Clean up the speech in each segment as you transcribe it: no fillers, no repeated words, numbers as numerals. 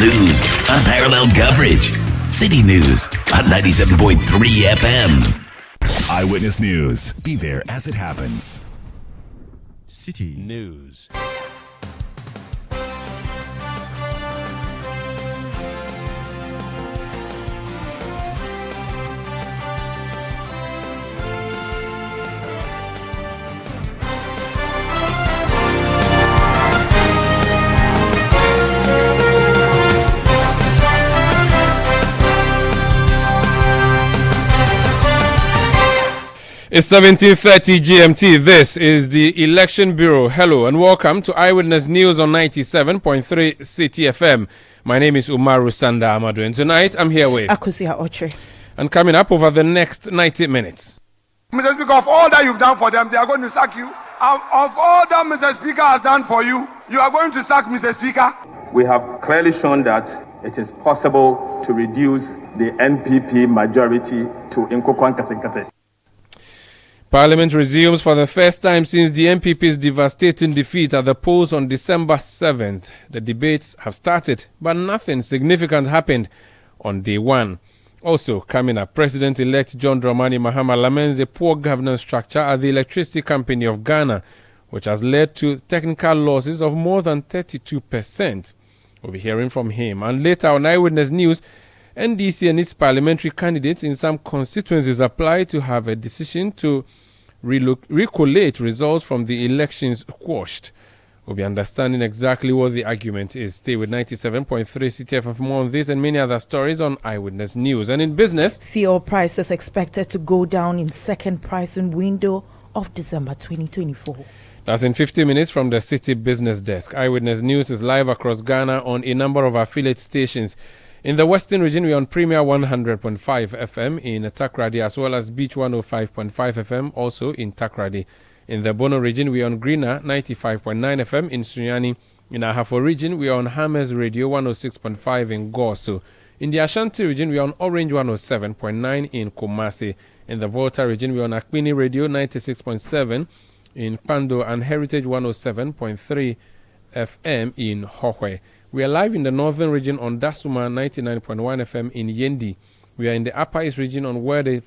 news, unparalleled coverage. Citi News at 97.3 FM. Eyewitness News. Be there as it happens. Citi News. It's 17:30 GMT. This is the Election Bureau. Hello and welcome to Eyewitness News on 97.3 Citi FM. My name is Umaru Sanda Amadu, and tonight I'm here with Akusia Oche. And coming up over the next 90 minutes. Mr. Speaker, of all that you've done for them, they are going to sack you. Of all that Mr. Speaker has done for you, you are going to sack Mr. Speaker. We have clearly shown that it is possible to reduce the MPP majority to Nkokwan Katekate. Parliament resumes for the first time since the MPP's devastating defeat at the polls on December 7th. The debates have started, but nothing significant happened on day one. Also coming up, President-elect John Dramani Mahama laments the poor governance structure at the Electricity Company of Ghana, which has led to technical losses of more than 32%. We'll be hearing from him. And later on Eyewitness News, NDC and its parliamentary candidates in some constituencies apply to have a decision to recollate results from the elections quashed. We'll be understanding exactly what the argument is. Stay with 97.3 CTF for more on this and many other stories on Eyewitness News. And in business, fuel prices expected to go down in second pricing window of December 2024. That's in 50 minutes from the Citi Business Desk. Eyewitness News is live across Ghana on a number of affiliate stations. In the Western region, we're on Premier 100.5 FM in Takrady, as well as Beach 105.5 FM, also in Takrady. In the Bono region, we're on Greener 95.9 FM in Sunyani. In Ahafo region, we're on Hammers Radio 106.5 in Goso. In the Ashanti region, we're on Orange 107.9 in Kumasi. In the Volta region, we're on Akpini Radio 96.7 in Pando and Heritage 107.3 FM in Hohwe. We are live in the northern region on Dasuma 99.1 FM in Yendi. We are in the upper east region on Word FM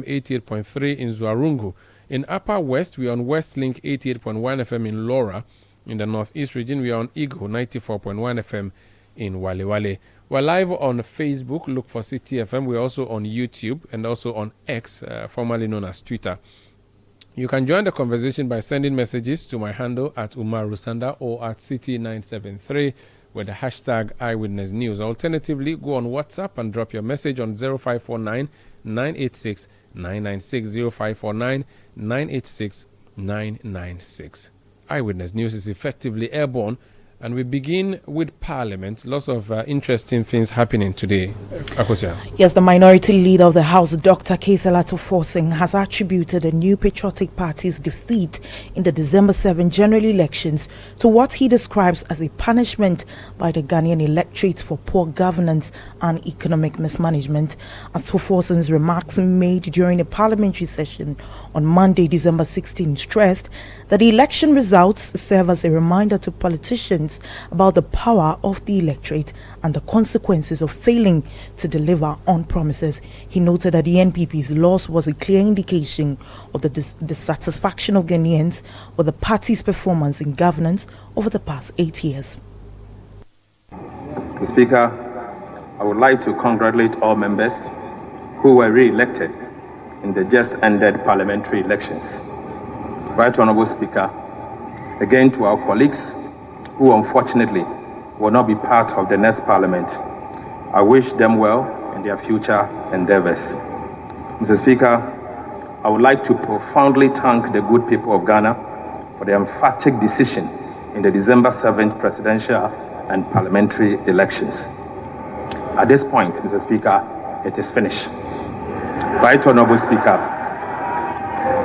88.3 in Zuarungu. In upper west, we are on Westlink 88.1 FM in Laura. In the northeast region, we are on Eagle 94.1 FM in Walewale. We're live on Facebook. Look for Citi FM. We're also on YouTube and also on X, formerly known as Twitter. You can join the conversation by sending messages to my handle at Umaru Sanda or at Citi973 with the hashtag Eyewitness News. Alternatively, go on WhatsApp and drop your message on 0549 986 996 0549 986 996. Eyewitness News is effectively airborne, and we begin with Parliament. Lots of interesting things happening today. Akosia. Yes, the minority leader of the House, Dr. Keiselato Forsing, has attributed the New Patriotic Party's defeat in the December 7 general elections to what he describes as a punishment by the Ghanaian electorate for poor governance and economic mismanagement. As for Forsing's remarks made during a parliamentary session on Monday, December 16, stressed that the election results serve as a reminder to politicians about the power of the electorate and the consequences of failing to deliver on promises. He noted that the NPP's loss was a clear indication of the dissatisfaction of Ghanaians with the party's performance in governance over the past 8 years. Mr. Speaker, I would like to congratulate all members who were re-elected in the just ended parliamentary elections. Right Honorable Speaker, again to our colleagues who unfortunately will not be part of the next parliament, I wish them well in their future endeavors. Mr. Speaker, I would like to profoundly thank the good people of Ghana for the emphatic decision in the December 7th presidential and parliamentary elections. At this point, Mr. Speaker, it is finished. Right Honorable Speaker,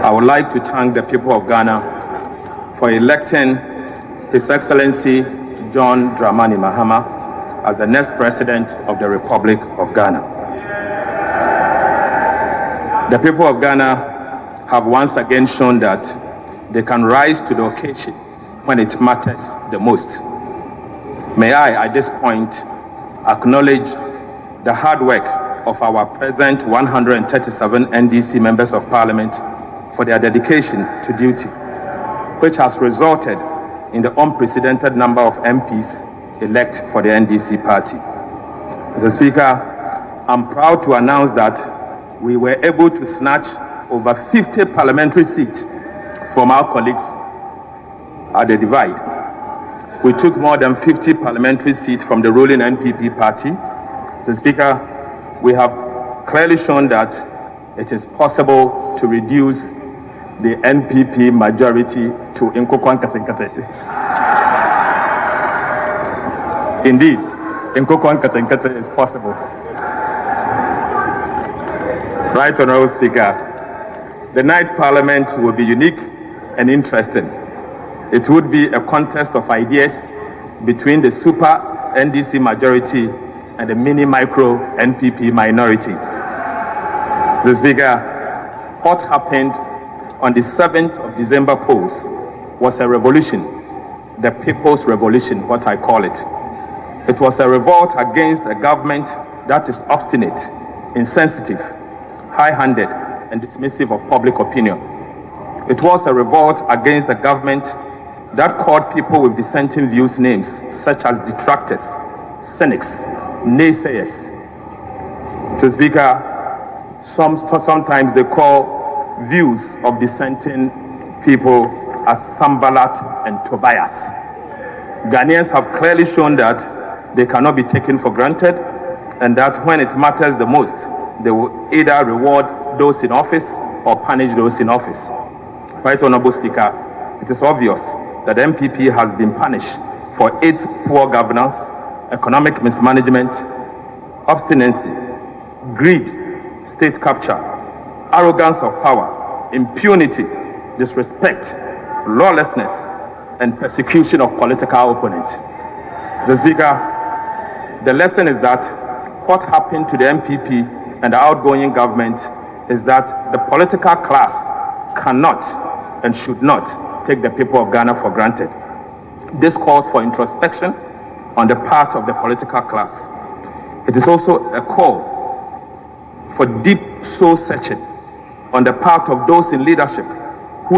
I would like to thank the people of Ghana for electing His Excellency John Dramani Mahama as the next President of the Republic of Ghana. The people of Ghana have once again shown that they can rise to the occasion when it matters the most. May I, at this point, acknowledge the hard work of our present 137 NDC members of Parliament for their dedication to duty, which has resulted in the unprecedented number of MPs elect for the NDC party. Mr. Speaker, I'm proud to announce that we were able to snatch over 50 parliamentary seats from our colleagues at the divide. We took more than 50 parliamentary seats from the ruling NPP party. Mr. Speaker, we have clearly shown that it is possible to reduce the NPP majority to Nkokwan Katenkate. Indeed, Nkokwan Katenkate is possible. Right, Honorable Speaker, the night Parliament will be unique and interesting. It would be a contest of ideas between the super NDC majority and the mini-micro NPP minority. Mr. Speaker, what happened on the 7th of December polls was a revolution, the people's revolution, what I call it. It was a revolt against a government that is obstinate, insensitive, high-handed, and dismissive of public opinion. It was a revolt against a government that called people with dissenting views names such as detractors, cynics, naysayers. Mr. Speaker, sometimes they call views of dissenting people as Sambalat and Tobias. Ghanaians have clearly shown that they cannot be taken for granted, and that when it matters the most, they will either reward those in office or punish those in office. Right, Honorable Speaker, it is obvious that MPP has been punished for its poor governance, economic mismanagement, obstinacy, greed, state capture, arrogance of power, impunity, disrespect, lawlessness, and persecution of political opponents. Mr. Speaker, the lesson is that what happened to the MPP and the outgoing government is that the political class cannot and should not take the people of Ghana for granted. This calls for introspection on the part of the political class. It is also a call for deep soul searching on the part of those in leadership who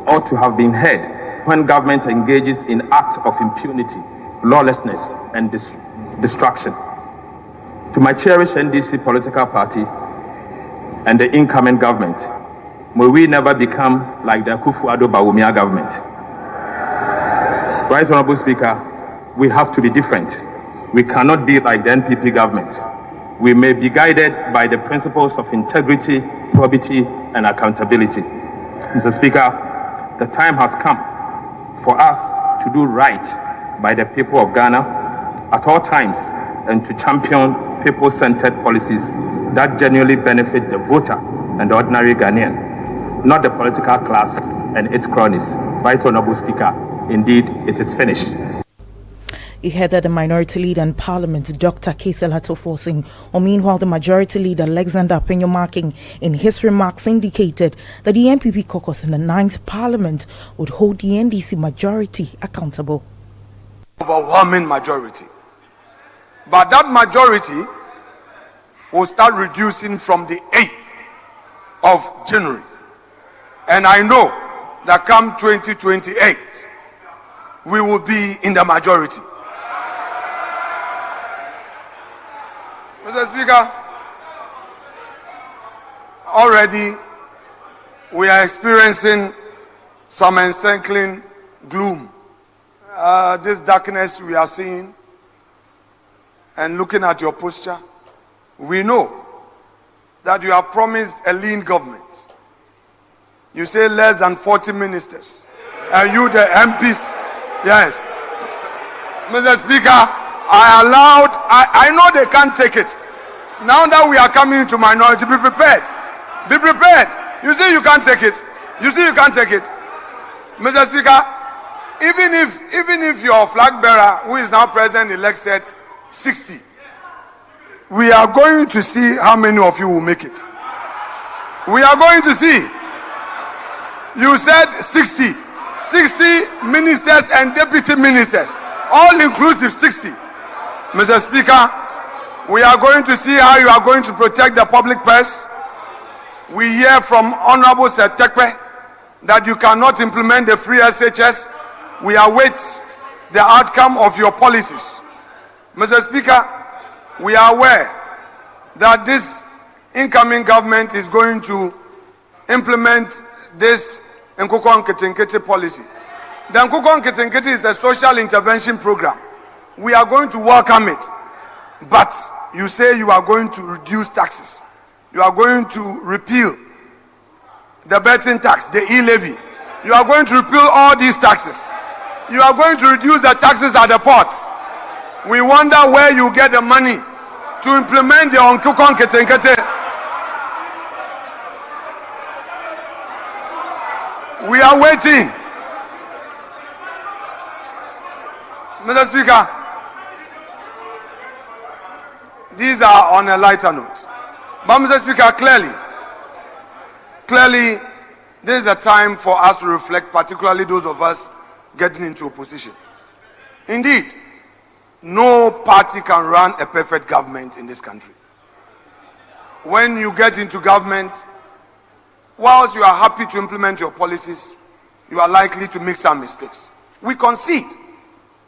ought to have been heard when government engages in acts of impunity, lawlessness, and destruction. To my cherished NDC political party and the incoming government, may we never become like the Akufo-Addo Bawumia government. Right, Honorable Speaker, we have to be different. We cannot be like the NPP government. We may be guided by the principles of integrity, probity, and accountability. Mr. Speaker, the time has come for us to do right by the people of Ghana at all times and to champion people-centered policies that genuinely benefit the voter and the ordinary Ghanaian, not the political class and its cronies. Right, Honorable Speaker, indeed, it is finished. He headed the minority leader in Parliament, Dr. Kesela Toforcing. Meanwhile, the majority leader, Alexander Penyomarking, in his remarks indicated that the NPP caucus in the 9th Parliament would hold the NDC majority accountable. Overwhelming majority. But that majority will start reducing from the 8th of January. And I know that come 2028, we will be in the majority. Mr. Speaker, already we are experiencing some encircling gloom. This darkness we are seeing, and looking at your posture, we know that you have promised a lean government. You say less than 40 ministers, and you the MPs, yes. Mr. Speaker, I know they can't take it. Now that we are coming into minority, be prepared. Be prepared. You see you can't take it. You see you can't take it. Mr. Speaker, even if your flag bearer, who is now president-elect, said 60, we are going to see how many of you will make it. We are going to see. You said 60 ministers and deputy ministers, all inclusive 60. Mr. Speaker, we are going to see how you are going to protect the public purse. We hear from Honorable Setekpe that you cannot implement the free SHS. We await the outcome of your policies. Mr. Speaker, we are aware that this incoming government is going to implement this Nkukon Nketinketi policy. The Nkukon Nketinketi is a social intervention program. We are going to welcome it. But you say you are going to reduce taxes. You are going to repeal the betting tax, the e-levy. You are going to repeal all these taxes. You are going to reduce the taxes at the port. We wonder where you get the money to implement the Nkukon Nketinketi. We are waiting. Mr. Speaker, these are on a lighter note. But Mr. Speaker, clearly, this is a time for us to reflect, particularly those of us getting into opposition. Indeed, no party can run a perfect government in this country. When you get into government, whilst you are happy to implement your policies, you are likely to make some mistakes. We concede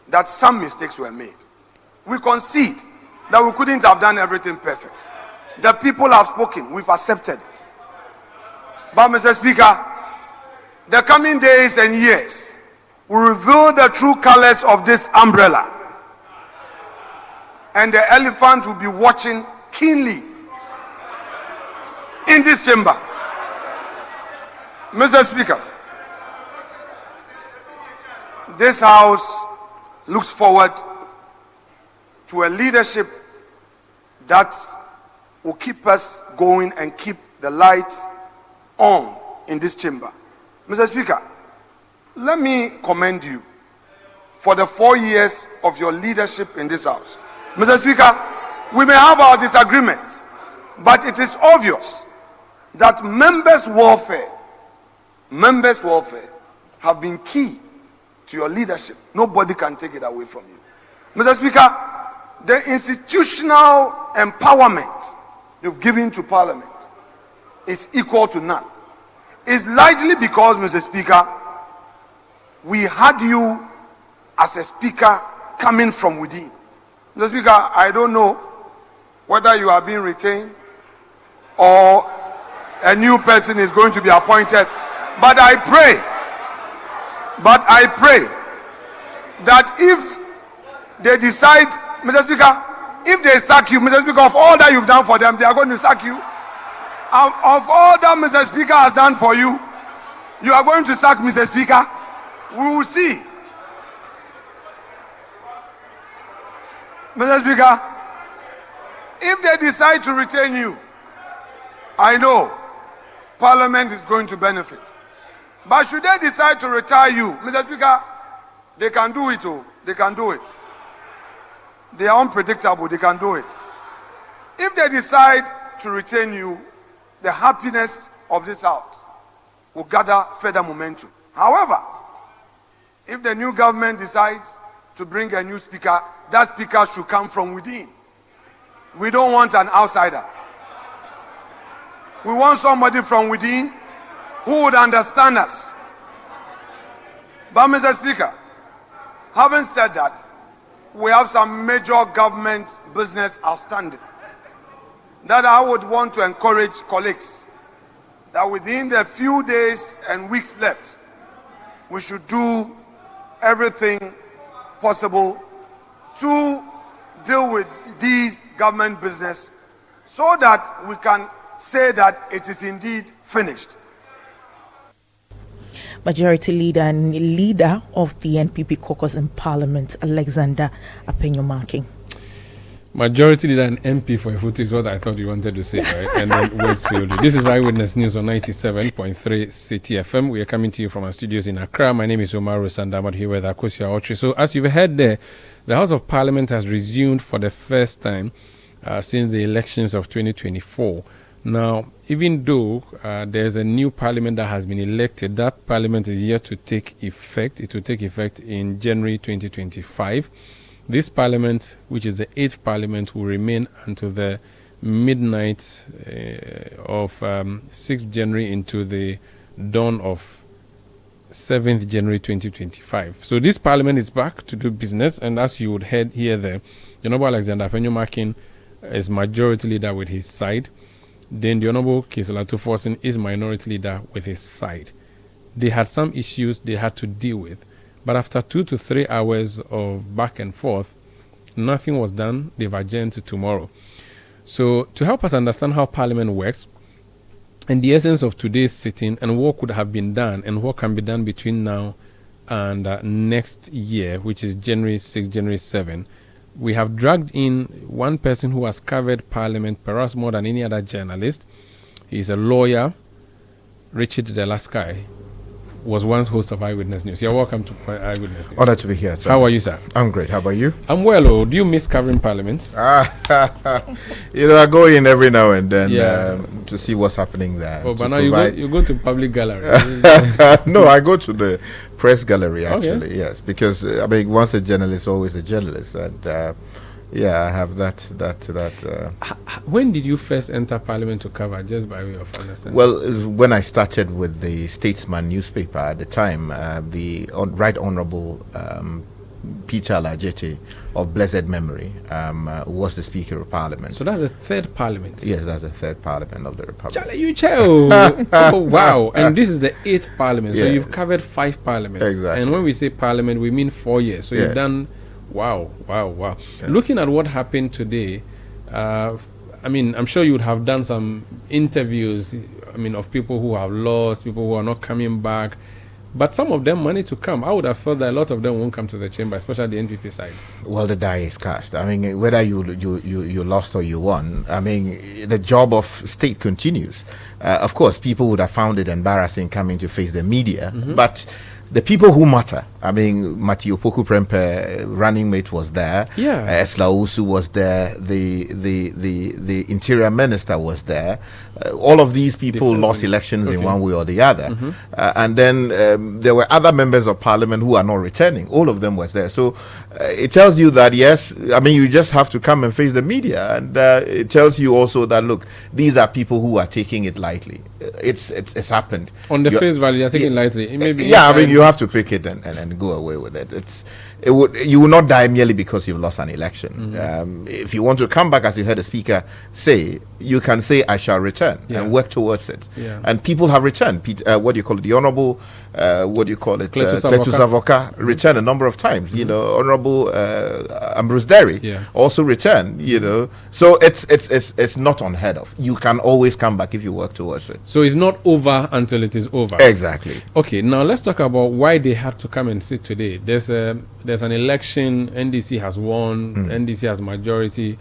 that some mistakes were made. We concede that we couldn't have done everything perfect. The people have spoken, we've accepted it. But Mr. Speaker, the coming days and years will reveal the true colors of this umbrella. And the elephant will be watching keenly in this chamber. Mr. Speaker, this House looks forward to a leadership that will keep us going and keep the lights on in this chamber. Mr. Speaker, let me commend you for the 4 years of your leadership in this House. Mr. Speaker, we may have our disagreements, but it is obvious that members' warfare have been key to your leadership. Nobody can take it away from you. Mr. Speaker, the institutional empowerment you've given to Parliament is equal to none. It's largely because, Mr. Speaker, we had you as a speaker coming from within. Mr. Speaker, I don't know whether you are being retained or a new person is going to be appointed, but I pray that if they decide, Mr. Speaker, if they sack you, Mr. Speaker, of all that you've done for them, they are going to sack you. Of all that Mr. Speaker has done for you, you are going to sack Mr. Speaker. We will see. Mr. Speaker, if they decide to retain you, I know Parliament is going to benefit. But should they decide to retire you, Mr. Speaker, they can do it. Oh, they can do it. They are unpredictable. They can do it. If they decide to retain you, the happiness of this House will gather further momentum. However, if the new government decides to bring a new speaker, that speaker should come from within. We don't want an outsider. We want somebody from within who would understand us. But Mr. Speaker, having said that, we have some major government business outstanding that I would want to encourage colleagues that within the few days and weeks left, we should do everything possible to deal with these government business so that we can say that it is indeed finished. Majority Leader and Leader of the NPP caucus in Parliament, Alexander Apenyo-Marking. Majority Leader and MP for a photo is what I thought you wanted to say, right? And then Westfield. This is Eyewitness News on 97.3 Citi FM. We are coming to you from our studios in Accra. My name is Omar Sandamad here with Akosia Otri. So as you've heard there, the House of Parliament has resumed for the first time since the elections of 2024. Now, even though there's a new parliament that has been elected, that parliament is yet to take effect. It will take effect in January 2025. This parliament, which is the 8th parliament, will remain until the midnight of 6th January into the dawn of 7th January 2025. So this parliament is back to do business, and as you would hear there, the Honorable Alexander Afenyo-Markin is majority leader with his side. Then the Honorable Kizela Tuforsin is minority leader with his side. They had some issues they had to deal with, but after 2 to 3 hours of back and forth, nothing was done. They've adjourned to tomorrow. So to help us understand how Parliament works and the essence of today's sitting and what could have been done and what can be done between now and next year, which is January 6, January 7, we have dragged in one person who has covered Parliament perhaps more than any other journalist. He's a lawyer, Richard Delaskai. Was once host of Eyewitness News. You're welcome to Eyewitness News. Honored to be here, sir. How are you, sir? I'm great. How about you? I'm well. Oh, do you miss covering Parliament? I go in every now and then to see what's happening there. Oh, but now you go to public gallery. No, I go to the press gallery, actually, okay. Yes. Because, once a journalist, always a journalist. And, I have that. When did you first enter Parliament to cover, just by way of understanding? Well, when I started with the Statesman newspaper at the time, the Right Honourable Peter Alajete of blessed memory was the Speaker of Parliament. So that's the 3rd Parliament? Yes, that's the 3rd Parliament of the Republic. Charlie, you oh, wow. And this is the 8th Parliament. So you've covered 5 Parliaments. Exactly. And when we say Parliament, we mean 4 years. So you've done... Wow. Yeah. Looking at what happened today, I'm sure you would have done some interviews, of people who have lost, people who are not coming back. But some of them managed to come. I would have thought that a lot of them won't come to the chamber, especially the NPP side. Well, the die is cast. Whether you lost or you won, the job of state continues. Of course, people would have found it embarrassing coming to face the media, but the people who matter. Matthew Poku Prempe, running mate, was there. Yeah. Esla Usu was there. The Interior Minister was there. All of these people lost elections in one way or the other. And then there were other members of Parliament who are not returning. All of them was there. So it tells you that, yes, you just have to come and face the media. And it tells you also that, look, these are people who are taking it lightly. It's happened. On the face value, you're taking it lightly. It may be you have to pick it and go away with it. You will not die merely because you've lost an election. If you want to come back, as you heard the Speaker say, you can say, I shall return and work towards it. And people have returned. The Honourable, Cletus Avoka returned a number of times. Honourable Ambrose Derry also returned. So it's not unheard of. You can always come back if you work towards it. So it's not over until it is over. Exactly. Okay, now let's talk about why they had to come and sit today. There's an election. NDC has won. NDC has majority.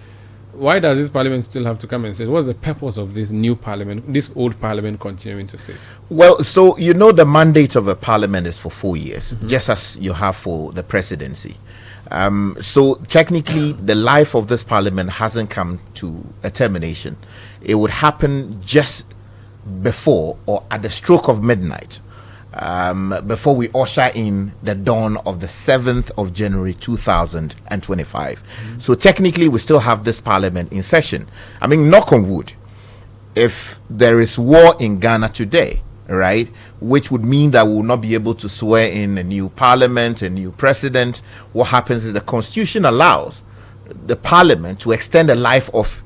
Why does this Parliament still have to come and sit? What's the purpose of this new Parliament, this old Parliament continuing to sit? Well, so the mandate of a Parliament is for 4 years, just as you have for the presidency. So technically, the life of this Parliament hasn't come to a termination. It would happen just before or at the stroke of midnight, before we usher in the dawn of the 7th of January 2025. So technically, we still have this Parliament in session. Knock on wood, if there is war in Ghana today, right, which would mean that we will not be able to swear in a new Parliament, a new president, what happens is the Constitution allows the Parliament to extend the life of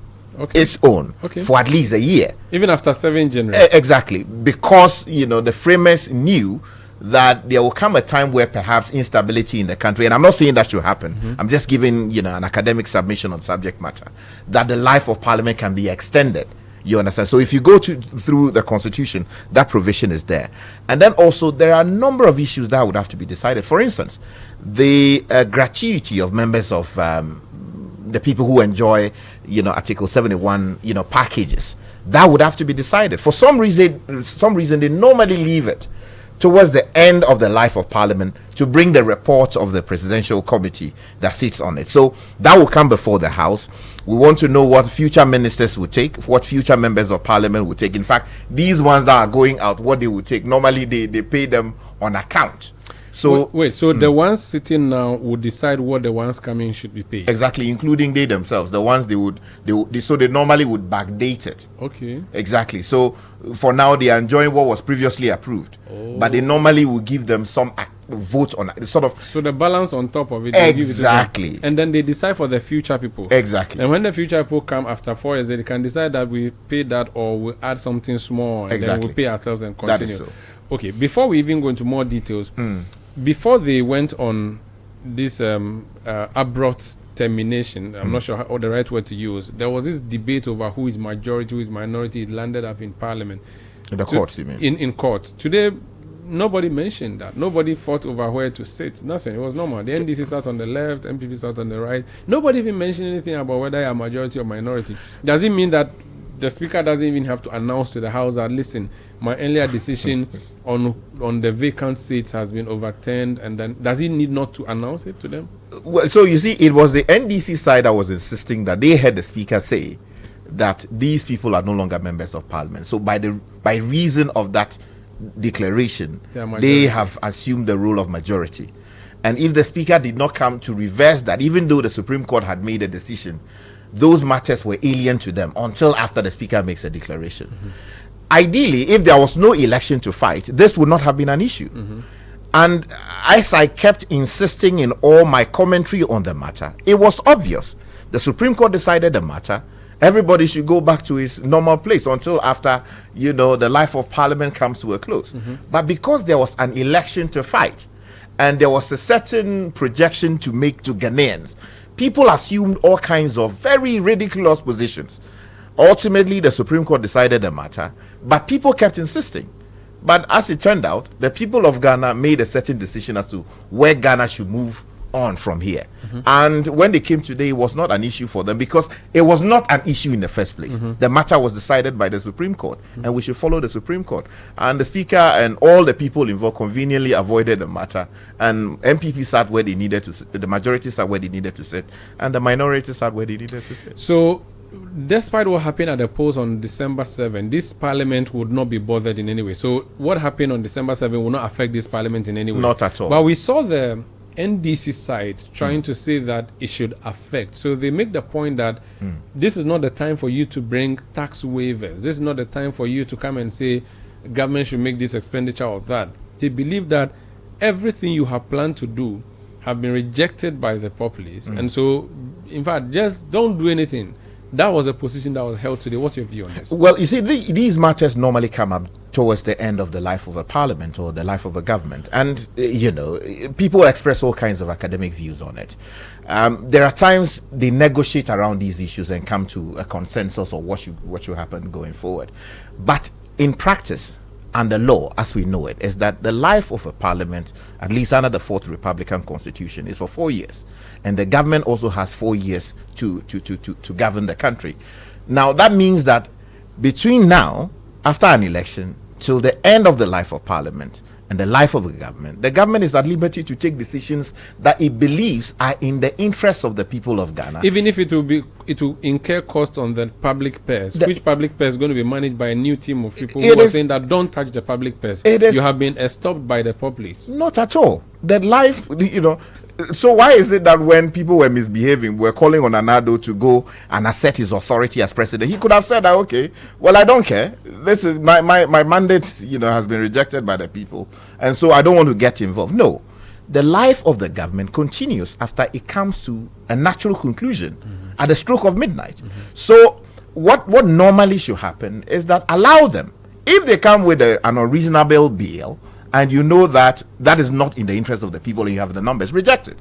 its own for at least a year. Even after 7 January. Exactly. Because, the framers knew that there will come a time where perhaps instability in the country, and I'm not saying that should happen, I'm just giving, an academic submission on subject matter, that the life of Parliament can be extended. You understand? So if you go through the Constitution, that provision is there. And then also, there are a number of issues that would have to be decided. For instance, the gratuity of members of the people who enjoy, Article 71, packages. That would have to be decided. For some reason, they normally leave it towards the end of the life of Parliament to bring the report of the presidential committee that sits on it. So that will come before the House. We want to know what future ministers will take, what future members of Parliament will take. In fact, these ones that are going out, what they will take, normally they pay them on account. So wait, so the ones sitting now would decide what the ones coming should be paid. Exactly, including they themselves. The ones they normally would backdate it. Okay. Exactly. So for now, they are enjoying what was previously approved, but they normally will give them some vote on it. Sort of. So the balance on top of it. Exactly. Give it to them, and then they decide for the future people. Exactly. And when the future people come after 4 years, they can decide that we pay that or we add something small, and then we'll pay ourselves and continue. That is so. Okay. Before we even go into more details, before they went on this abrupt termination, I'm not sure how the right word to use. There was this debate over who is majority, who is minority. It landed up in Parliament. In the courts, you mean? In court. Today, nobody mentioned that. Nobody fought over where to sit. Nothing. It was normal. The NDC sat on the left, MPP sat on the right. Nobody even mentioned anything about whether you're a majority or minority. Does it mean that the Speaker doesn't even have to announce to the House that, listen, my earlier decision on the vacant seats has been overturned, and then does he need not to announce it to them? Well, so you see, it was the NDC side that was insisting that they heard the Speaker say that these people are no longer members of Parliament. So by reason of that declaration, they have assumed the role of majority. And if the Speaker did not come to reverse that, even though the Supreme Court had made a decision, those matters were alien to them until after the Speaker makes a declaration. Ideally, if there was no election to fight, this would not have been an issue. And as I kept insisting in all my commentary on the matter, it was obvious. The Supreme Court decided the matter. Everybody should go back to his normal place until after, the life of Parliament comes to a close. But because there was an election to fight, and there was a certain projection to make to Ghanaians, people assumed all kinds of very ridiculous positions. Ultimately, the Supreme Court decided the matter, but people kept insisting. But as it turned out, the people of Ghana made a certain decision as to where Ghana should move on from here. And when they came today, it was not an issue for them because it was not an issue in the first place. The matter was decided by the Supreme Court, and we should follow the Supreme Court. And the Speaker and all the people involved conveniently avoided the matter, and MPP sat where they needed to sit, the majority sat where they needed to sit, and the minority sat where they needed to sit. So, despite what happened at the polls on December 7, this Parliament would not be bothered in any way. So what happened on December 7 will not affect this Parliament in any way. Not at all. But we saw the NDC side trying to say that it should affect. So they make the point that this is not the time for you to bring tax waivers. This is not the time for you to come and say government should make this expenditure or that. They believe that everything you have planned to do have been rejected by the populace. And so, in fact, just don't do anything. That was a position that was held today. What's your view on this? Well, you see, these matters normally come up towards the end of the life of a parliament or the life of a government. And, people express all kinds of academic views on it. There are times they negotiate around these issues and come to a consensus or what should happen going forward. But in practice, and the law, as we know it, is that the life of a parliament, at least under the 4th Republican Constitution, is for 4 years. And the government also has 4 years to govern the country. Now, that means that between now, after an election, till the end of the life of Parliament and the life of the government is at liberty to take decisions that it believes are in the interests of the people of Ghana. Even if it will incur costs on the public purse, which public purse is going to be managed by a new team of people who are saying that don't touch the public purse. You have been stopped by the populace. Not at all. That life, so why is it that when people were misbehaving, we're calling on Anado to go and assert his authority as president? He could have said that, okay, well, I don't care. This is my mandate, has been rejected by the people, and so I don't want to get involved. No, the life of the government continues after it comes to a natural conclusion at the stroke of midnight. So what normally should happen is that allow them, if they come with an unreasonable bill, and you know that is not in the interest of the people and you have the numbers, rejected.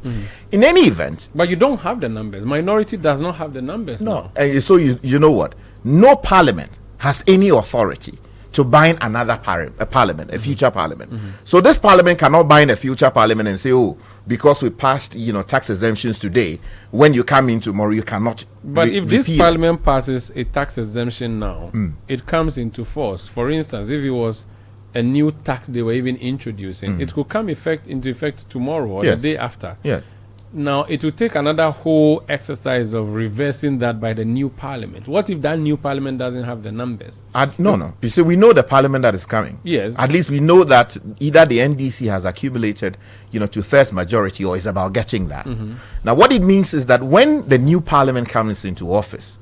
In any event. But you don't have the numbers. Minority does not have the numbers. No. So you know what? No parliament has any authority to bind another parliament, a future parliament. So this parliament cannot bind a future parliament and say, oh, because we passed tax exemptions today, when you come in tomorrow you cannot. But if this parliament passes a tax exemption now, it comes into force. For instance, if it was a new tax they were even introducing, it could come into effect tomorrow or the day after. Now, it will take another whole exercise of reversing that by the new parliament. What if that new parliament doesn't have the numbers? No. You see, we know the parliament that is coming. Yes. At least we know that either the NDC has accumulated, two-thirds majority or is about getting that. Now, what it means is that when the new parliament comes into office,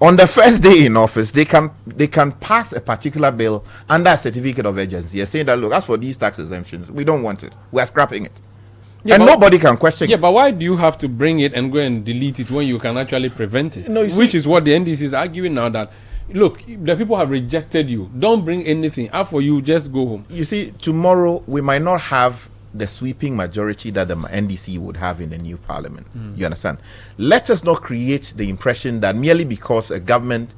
on the first day in office, they can pass a particular bill under a certificate of urgency, saying that, look, as for these tax exemptions, we don't want it. We are scrapping it. Yeah, and nobody can question it. Yeah, but why do you have to bring it and go and delete it when you can actually prevent it? No, which is what the NDC is arguing now, that, look, the people have rejected you. Don't bring anything. For you, just go home. You see, tomorrow we might not have the sweeping majority that the NDC would have in the new parliament. You understand? Let us not create the impression that merely because a government,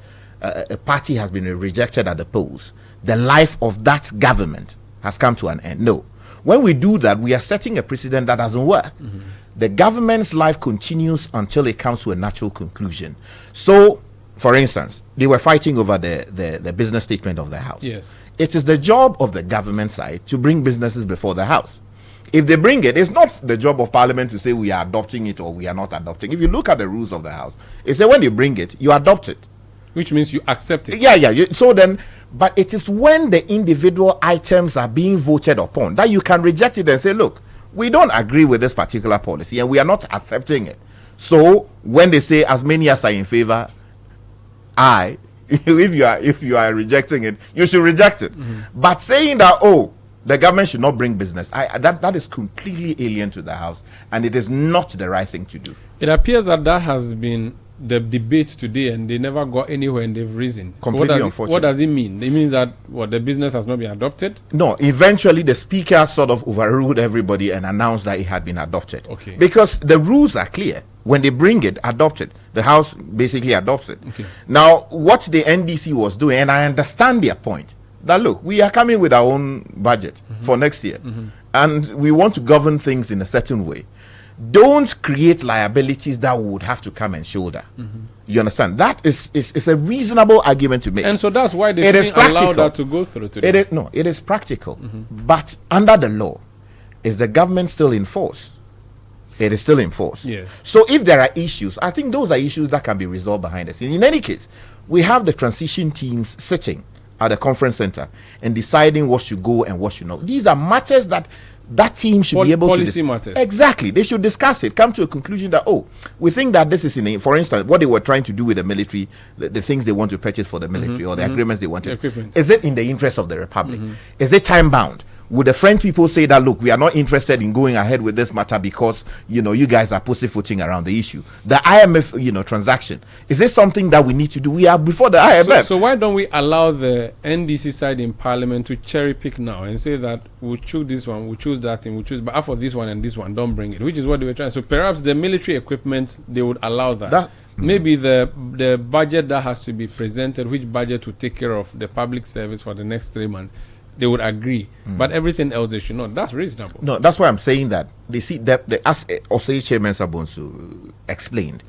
a party has been rejected at the polls, the life of that government has come to an end. No. When we do that, we are setting a precedent that doesn't work. The government's life continues until it comes to a natural conclusion. So, for instance, they were fighting over the business statement of the House. Yes. It is the job of the government side to bring businesses before the House. If they bring it, it's not the job of Parliament to say we are adopting it or we are not adopting. If you look at the rules of the House, it says when you bring it, you adopt it. Which means you accept it. Yeah. So then, but it is when the individual items are being voted upon that you can reject it and say, look, we don't agree with this particular policy and we are not accepting it. So when they say as many as are in favor, if you are rejecting it, you should reject it. But saying that, the government should not bring business, that is completely alien to the House, and it is not the right thing to do. It appears that has been the debate today, and they never got anywhere, and they've risen. Completely So unfortunate. what does it mean? It means that the business has not been adopted? No, eventually the speaker sort of overruled everybody and announced that it had been adopted. Okay. Because the rules are clear. When they bring it, adopt it. The House basically adopts it. Okay. Now, what the NDC was doing, and I understand their point, that look, we are coming with our own budget for next year, and we want to govern things in a certain way. Don't create liabilities that we would have to come and shoulder. You understand? That is a reasonable argument to make. And so that's why they didn't allow that to go through today. It is practical. But under the law, is the government still in force? It is still in force. Yes. So if there are issues, I think those are issues that can be resolved behind the scenes. In any case, we have the transition teams sitting at the conference center and deciding what should go and what should not. These are matters that team should be able to policy matters. Exactly. They should discuss it, come to a conclusion that, we think that this is for instance, what they were trying to do with the military, the things they want to purchase for the military or the agreements they want to. Equipment. Is it in the interest of the Republic? Is it time bound? Would the French people say that, look, we are not interested in going ahead with this matter because, you guys are pussyfooting around the issue? The IMF, transaction, is this something that we need to do? We are before the IMF. So why don't we allow the NDC side in Parliament to cherry pick now and say that we'll choose this one, we'll choose that thing, we'll choose, but for this one and this one, don't bring it, which is what they were trying. So perhaps the military equipment, they would allow that. Maybe the budget that has to be presented, which budget to take care of the public service for the next 3 months, they would agree, but everything else they should not. That's reasonable. No, that's why I'm saying that. They see that as Osei Chairman Sabonsu explained,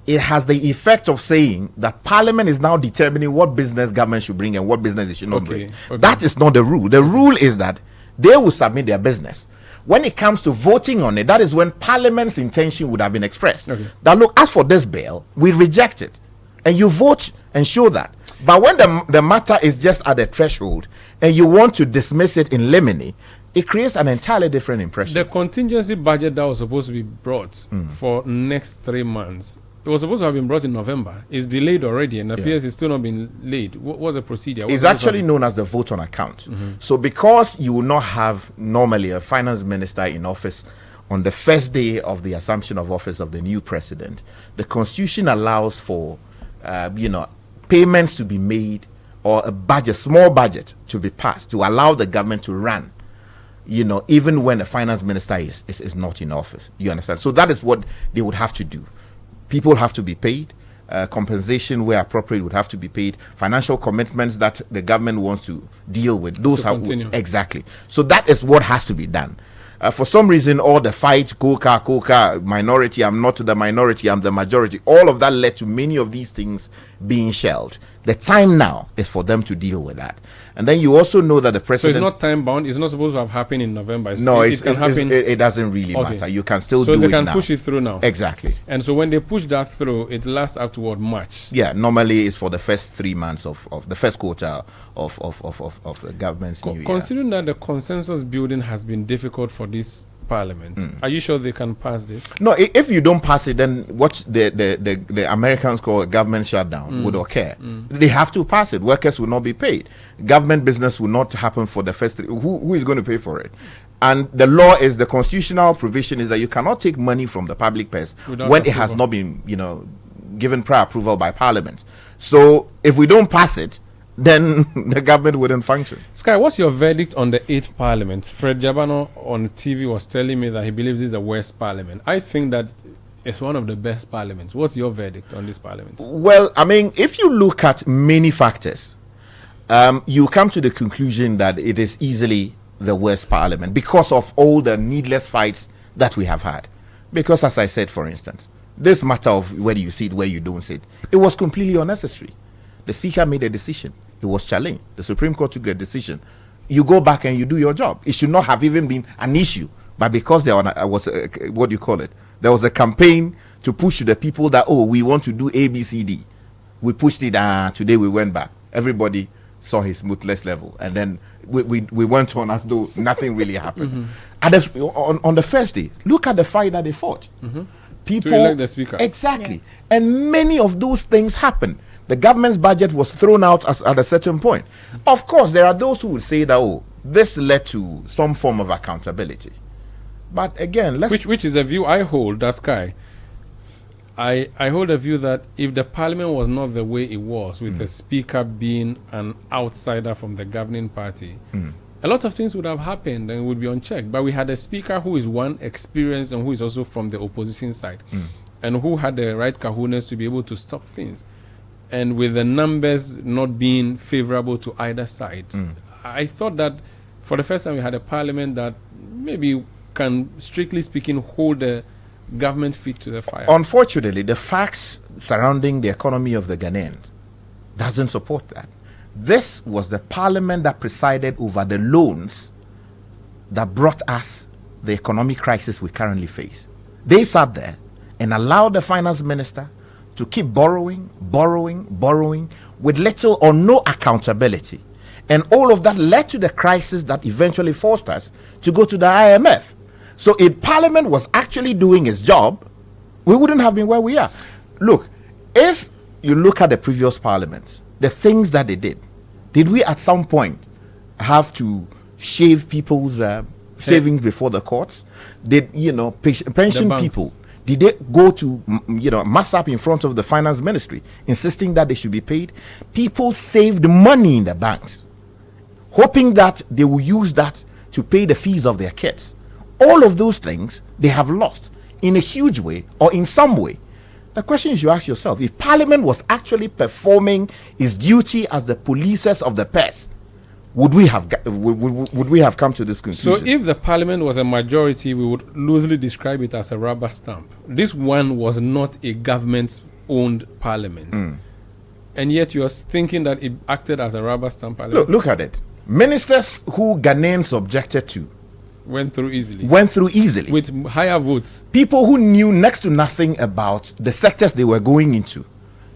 it has the effect of saying that Parliament is now determining what business government should bring and what business it should not bring. That is not the rule. The rule is that they will submit their business. When it comes to voting on it, that is when Parliament's intention would have been expressed. That look, as for this bill, we reject it, and you vote and show that. But when the matter is just at the threshold and you want to dismiss it in limine, it creates an entirely different impression. The contingency budget that was supposed to be brought for next 3 months, it was supposed to have been brought in November. It's delayed already and appears it's still not been laid. What's the procedure? It's actually known as the vote on account. So because you will not have normally a finance minister in office on the first day of the assumption of office of the new president, the constitution allows for, payments to be made or a small budget to be passed to allow the government to run, even when a finance minister is not in office. You understand? So that is what they would have to do. People have to be paid. Compensation where appropriate would have to be paid. Financial commitments that the government wants to deal with. Those are exactly. So that is what has to be done. For some reason, all the fight, coca, minority, I'm not the minority, I'm the majority, all of that led to many of these things being shelved. The time now is for them to deal with that. And then you also know that the So president... it's not time bound. It's not supposed to have happened in November. It doesn't really matter. You can still do it now. So they can push it through now. Exactly. And so when they push that through, it lasts up toward March. Yeah, normally it's for the first 3 months of the first quarter of the government's new year. Considering that the consensus building has been difficult for this Parliament, are you sure they can pass this? No, if you don't pass it, then what the Americans call a government shutdown would occur. They have to pass it. Workers will not be paid. Government business will not happen for the first 3. Who is going to pay for it? And the law is, the constitutional provision is that you cannot take money from the public purse when it has not been, given prior approval by Parliament. So if we don't pass it, then the government wouldn't function. Sky, what's your verdict on the 8th Parliament? Fred Jabano on TV was telling me that he believes this is the worst Parliament. I think that it's one of the best parliaments. What's your verdict on this Parliament? Well, I mean, if you look at many factors, you come to the conclusion that it is easily the worst Parliament because of all the needless fights that we have had. Because, as I said, for instance, this matter of whether you see it, where you don't see it, it was completely unnecessary. The Speaker made a decision. It was challenged. The Supreme Court took a decision. You go back and you do your job. It should not have even been an issue. But because there was, what do you call it? There was a campaign to push to the people that, we want to do A, B, C, D. We pushed it. Today we went back. Everybody saw his smoothness level. And then we went on as though nothing really happened. On the first day, look at the fight that they fought. People, to elect the Speaker. Exactly. Yeah. And many of those things happened. The government's budget was thrown out at a certain point. Of course, there are those who will say that, this led to some form of accountability. But again, which is a view I hold, that's Sky. I hold a view that if the Parliament was not the way it was, with the Speaker being an outsider from the governing party, a lot of things would have happened and would be unchecked. But we had a Speaker who is experienced and who is also from the opposition side, and who had the right kahunas to be able to stop things. And with the numbers not being favorable to either side, I thought that for the first time we had a Parliament that maybe can, strictly speaking, hold the government feet to the fire. Unfortunately, the facts surrounding the economy of the Ghanaians doesn't support that. This was the Parliament that presided over the loans that brought us the economic crisis we currently face. They sat there and allowed the finance minister to keep borrowing with little or no accountability. And all of that led to the crisis that eventually forced us to go to the IMF. So if Parliament was actually doing its job, we wouldn't have been where we are. Look, if you look at the previous Parliament, the things that they did we at some point have to shave people's savings before the courts? Did, pension people, did they go to, mass up in front of the finance ministry, insisting that they should be paid? People saved money in the banks, hoping that they will use that to pay the fees of their kids. All of those things, they have lost in a huge way or in some way. The question is, you ask yourself, if Parliament was actually performing its duty as the policers of the purse, would we have come to this conclusion? So if the Parliament was a majority, we would loosely describe it as a rubber stamp. This one was not a government-owned Parliament. And yet you're thinking that it acted as a rubber stamp Parliament. Look at it. Ministers who Ghanaians objected to went through easily. With higher votes. People who knew next to nothing about the sectors they were going into.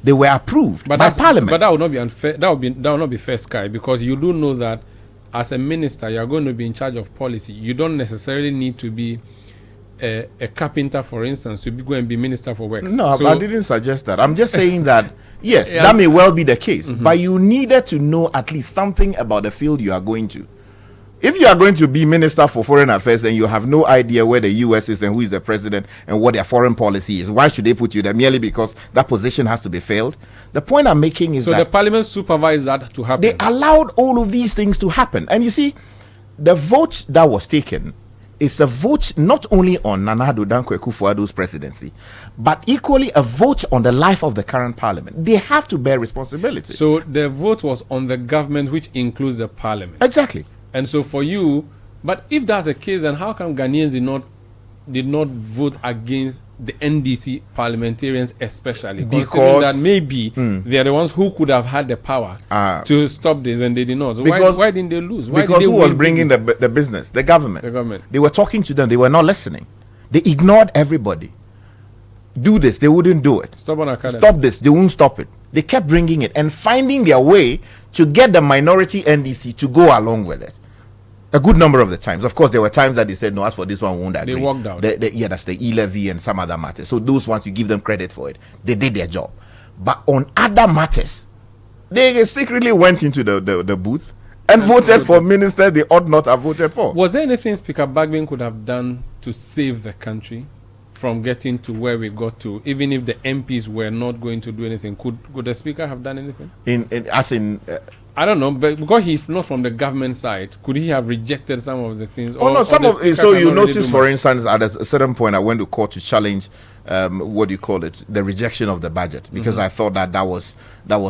They were approved by Parliament. But that would not be unfair. That would not be fair, Sky, because you do know that as a minister, you are going to be in charge of policy. You don't necessarily need to be a carpenter, for instance, to go and be minister for works. No, I didn't suggest that. I'm just saying that, yes, that may well be the case. But you needed to know at least something about the field you are going to. If you are going to be Minister for Foreign Affairs and you have no idea where the U.S. is and who is the president and what their foreign policy is, why should they put you there? Merely because that position has to be filled? The point I'm making is that... So the Parliament supervised that to happen? They allowed all of these things to happen. And you see, the vote that was taken is a vote not only on Nana Addo Dankwa Akufo-Addo's presidency, but equally a vote on the life of the current Parliament. They have to bear responsibility. So the vote was on the government, which includes the Parliament. Exactly. And so for you, but if that's the case, then how come Ghanaians did not did not vote against the NDC parliamentarians, especially Because- considering that maybe they are the ones who could have had the power to stop this, and they did not. So why didn't they lose? Why Because did they who was win bringing big? the business? The government. The government. They were talking to them. They were not listening. They ignored everybody. Do this, they wouldn't do it. Stubborn academy. Stop this, they won't stop it. They kept bringing it and finding their way to get the minority NDC to go along with it. A good number of the times. Of course, there were times that they said, no, as for this one, we won't agree. They walked out. Yeah, that's the e-levy and some other matters. So those ones, you give them credit for it. They did their job. But on other matters, they secretly went into the booth and voted for ministers they ought not have voted for. Was there anything Speaker Bagbin could have done to save the country from getting to where we got to, even if the MPs were not going to do anything? Could the Speaker have done anything? I don't know, but because he's not from the government side, could he have rejected some of the things? So you notice, for instance, at a certain point, I went to court to challenge the rejection of the budget, because I thought that was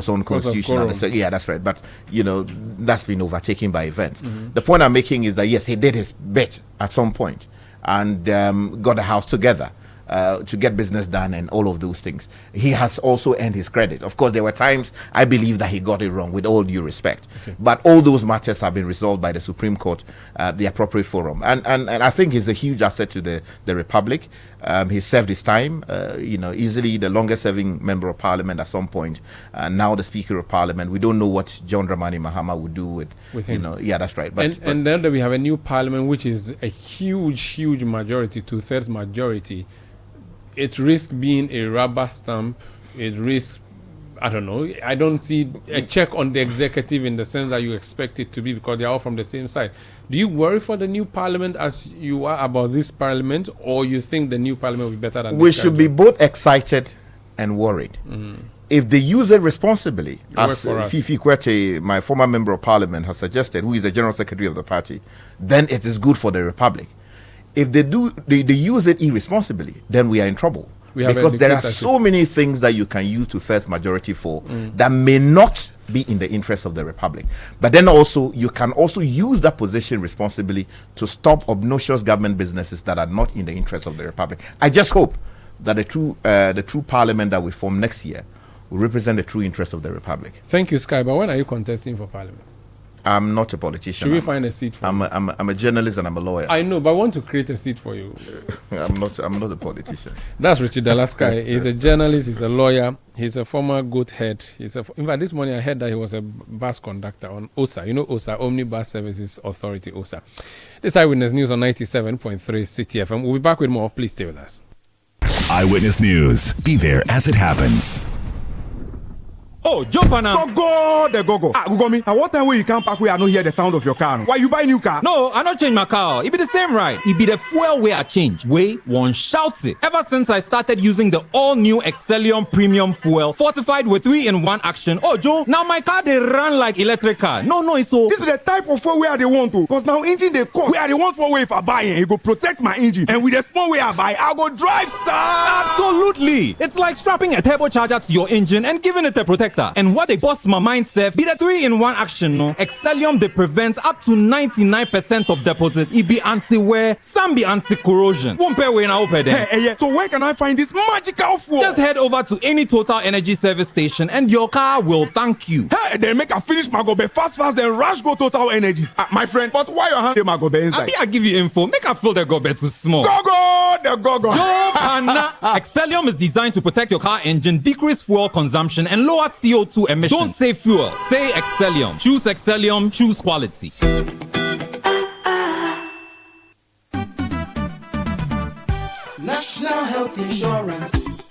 unconstitutional. Yeah, that's right. But that's been overtaken by events. The point I'm making is that yes, he did his bit at some point and got the house together to get business done and all of those things. He has also earned his credit. Of course, there were times I believe that he got it wrong, with all due respect. Okay. But all those matters have been resolved by the Supreme Court, the appropriate forum. And I think he's a huge asset to the Republic. He served his time, easily the longest serving member of Parliament at some point. Now the Speaker of Parliament. We don't know what John Dramani Mahama would do with him. Yeah, that's right. But then we have a new Parliament, which is a huge majority, 2/3 majority. It risks being a rubber stamp. It risks, I don't know. I don't see a check on the executive in the sense that you expect it to be, because they're all from the same side. Do you worry for the new Parliament as you are about this Parliament, or you think the new Parliament will be better than we should be both excited and worried. If they use it responsibly, as Fifi Kwete, my former member of Parliament, has suggested, who is the General Secretary of the party, then it is good for the Republic. If they use it irresponsibly, then we are in trouble. Because there are so many things that you can use to first majority for that may not be in the interest of the Republic. But then also, you can also use that position responsibly to stop obnoxious government businesses that are not in the interest of the Republic. I just hope that the true Parliament that we form next year will represent the true interest of the Republic. Thank you, Sky. But when are you contesting for Parliament? I'm not a politician. Should we find a seat for you? I'm a journalist and I'm a lawyer. I know, but I want to create a seat for you. I'm not a politician. That's Richard Dalaskai. He's a journalist, he's a lawyer, he's a former goat head. In fact, this morning I heard that he was a bus conductor on OSA. You know OSA, Omnibus Services Authority, OSA. This Eyewitness News on 97.3 Citi FM. We'll be back with more. Please stay with us. Eyewitness News. Be there as it happens. Oh, jump on now. Go. Go me. At what time when you come back, we are not hear the sound of your car? Why you buy new car? No, I not change my car. It be the same ride. It be the fuel way I change. Way one shouts it. Ever since I started using the all-new Excellium Premium Fuel, fortified with 3-in-1 action. Oh, Joe, now my car they run like electric car. No, it's so. This is the type of fuel where they want to. Because now engine they cost. Where they want for way if I buy it, it go protect my engine. And with the small way I buy, I go drive, sir. Absolutely. It's like strapping a turbocharger to your engine and giving it a protector. And what they bust my mind, Seth, be the 3-in-1 action, no? Excellium, they prevent up to 99% of deposit. It be anti-wear, some be anti-corrosion. Won't pay when I open them. Hey, so where can I find this magical fuel? Just head over to any Total Energy service station and your car will thank you. Hey, then make a finish my gobe fast, then rush go Total Energies. My friend, but why your hand my gobe inside? I give you info. Make a fill the gobe too small. Go. Excellium is designed to protect your car engine, decrease fuel consumption, and lower CO2 emissions. Don't say fuel, say Excellium. Choose Excellium, choose quality. National Health Insurance.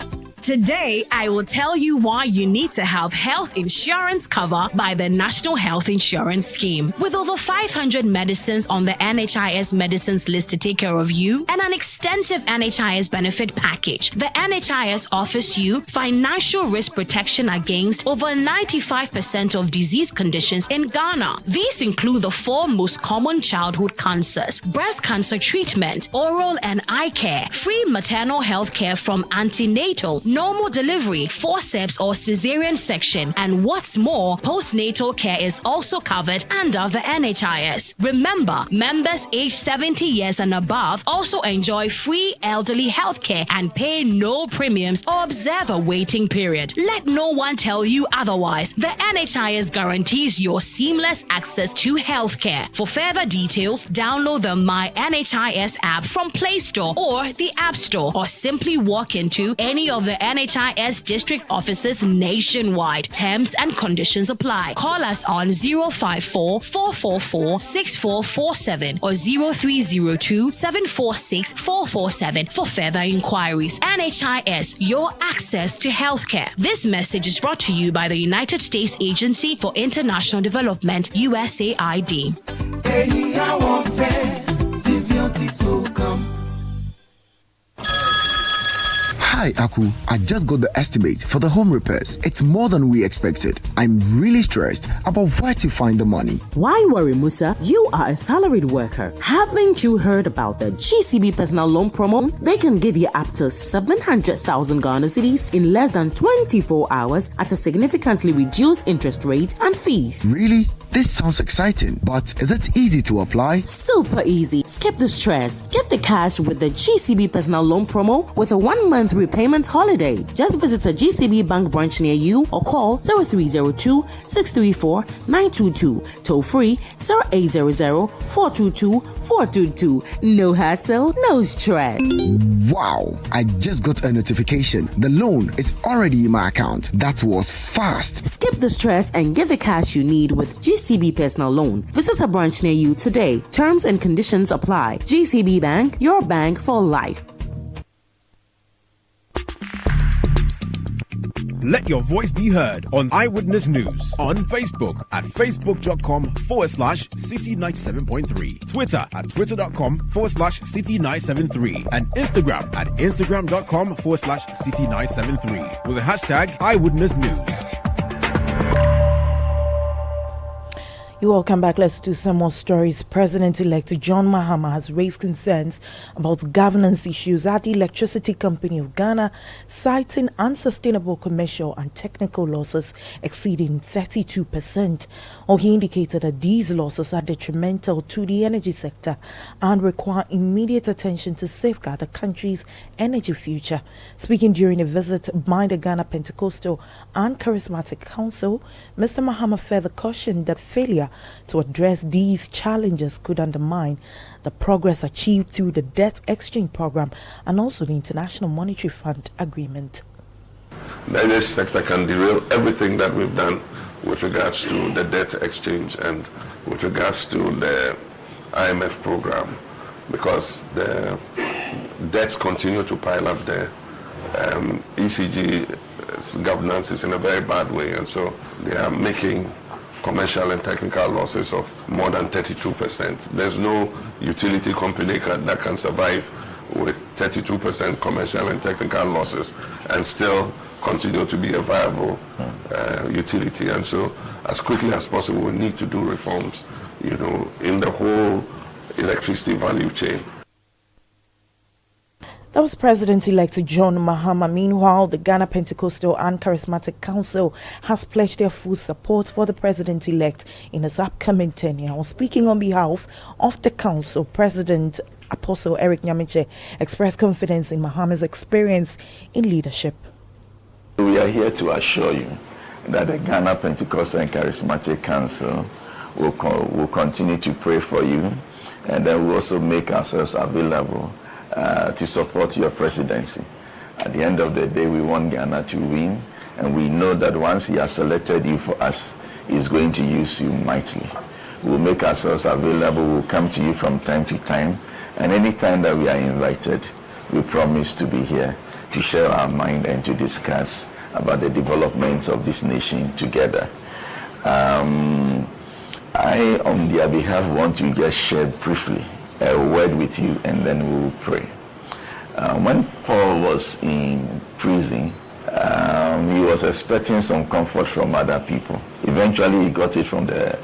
Today, I will tell you why you need to have health insurance cover by the National Health Insurance Scheme. With over 500 medicines on the NHIS medicines list to take care of you and an extensive NHIS benefit package, the NHIS offers you financial risk protection against over 95% of disease conditions in Ghana. These include the 4 most common childhood cancers: breast cancer treatment, oral and eye care, free maternal health care from antenatal, normal delivery, forceps or cesarean section, and what's more, postnatal care is also covered under the NHIS. Remember, members aged 70 years and above also enjoy free elderly health care and pay no premiums or observe a waiting period. Let no one tell you otherwise. The NHIS guarantees your seamless access to healthcare. For further details, download the My NHIS app from Play Store or the App Store, or simply walk into any of the NHIS district offices nationwide. Terms and conditions apply. Call us on 054 444 6447 or 0302 746 447 for further inquiries. NHIS, your access to healthcare. This message is brought to you by the United States Agency for International Development, USAID. Hi, Aku. I just got the estimate for the home repairs. It's more than we expected. I'm really stressed about where to find the money. Why worry, Musa? You are a salaried worker. Haven't you heard about the GCB personal loan promo? They can give you up to 700,000 Ghana cedis in less than 24 hours at a significantly reduced interest rate and fees. Really? This sounds exciting, but is it easy to apply? Super easy. Skip the stress. Get the cash with the GCB personal loan promo with a 1-month repayment holiday. Just visit a GCB bank branch near you or call 0302 634 922. Toll free 0800 422 422. No hassle, no stress. Wow! I just got a notification. The loan is already in my account. That was fast. Skip the stress and get the cash you need with GCB personal loan. Visit a branch near you today. Terms and conditions apply. GCB Bank, your bank for life. Let your voice be heard on Eyewitness News on Facebook at facebook.com/Citi97.3, Twitter at twitter.com/Citi973, and Instagram at instagram.com/Citi973 with the hashtag Eyewitness News. You're welcome back. Let's do some more stories. President-elect John Mahama has raised concerns about governance issues at the Electricity Company of Ghana, citing unsustainable commercial and technical losses exceeding 32%. Or he indicated that these losses are detrimental to the energy sector and require immediate attention to safeguard the country's energy future. Speaking during a visit by the Ghana Pentecostal and Charismatic Council, Mr. Mahama further cautioned that failure to address these challenges could undermine the progress achieved through the debt exchange program and also the International Monetary Fund agreement. The energy sector can derail everything that we've done with regards to the debt exchange and with regards to the IMF program, because the debts continue to pile up there. ECG's governance is in a very bad way, and so they are making commercial and technical losses of more than 32%. There's no utility company that can survive with 32% commercial and technical losses and still continue to be a viable utility. And so as quickly as possible, we need to do reforms, in the whole electricity value chain. That was President-elect John Mahama. Meanwhile, the Ghana Pentecostal and Charismatic Council has pledged their full support for the President-elect in his upcoming tenure. Speaking on behalf of the Council, President Apostle Eric Nyamiche expressed confidence in Mahama's experience in leadership. We are here to assure you that the Ghana Pentecostal and Charismatic Council will continue to pray for you, and then we'll also make ourselves available to support your presidency. At the end of the day, we want Ghana to win, and we know that once he has selected you for us, he's going to use you mightily. We'll make ourselves available, we'll come to you from time to time, and any time that we are invited, we promise to be here to share our mind and to discuss about the developments of this nation together. I, on their behalf, want to just share briefly a word with you, and then we will pray. When Paul was in prison, he was expecting some comfort from other people. Eventually, he got it from the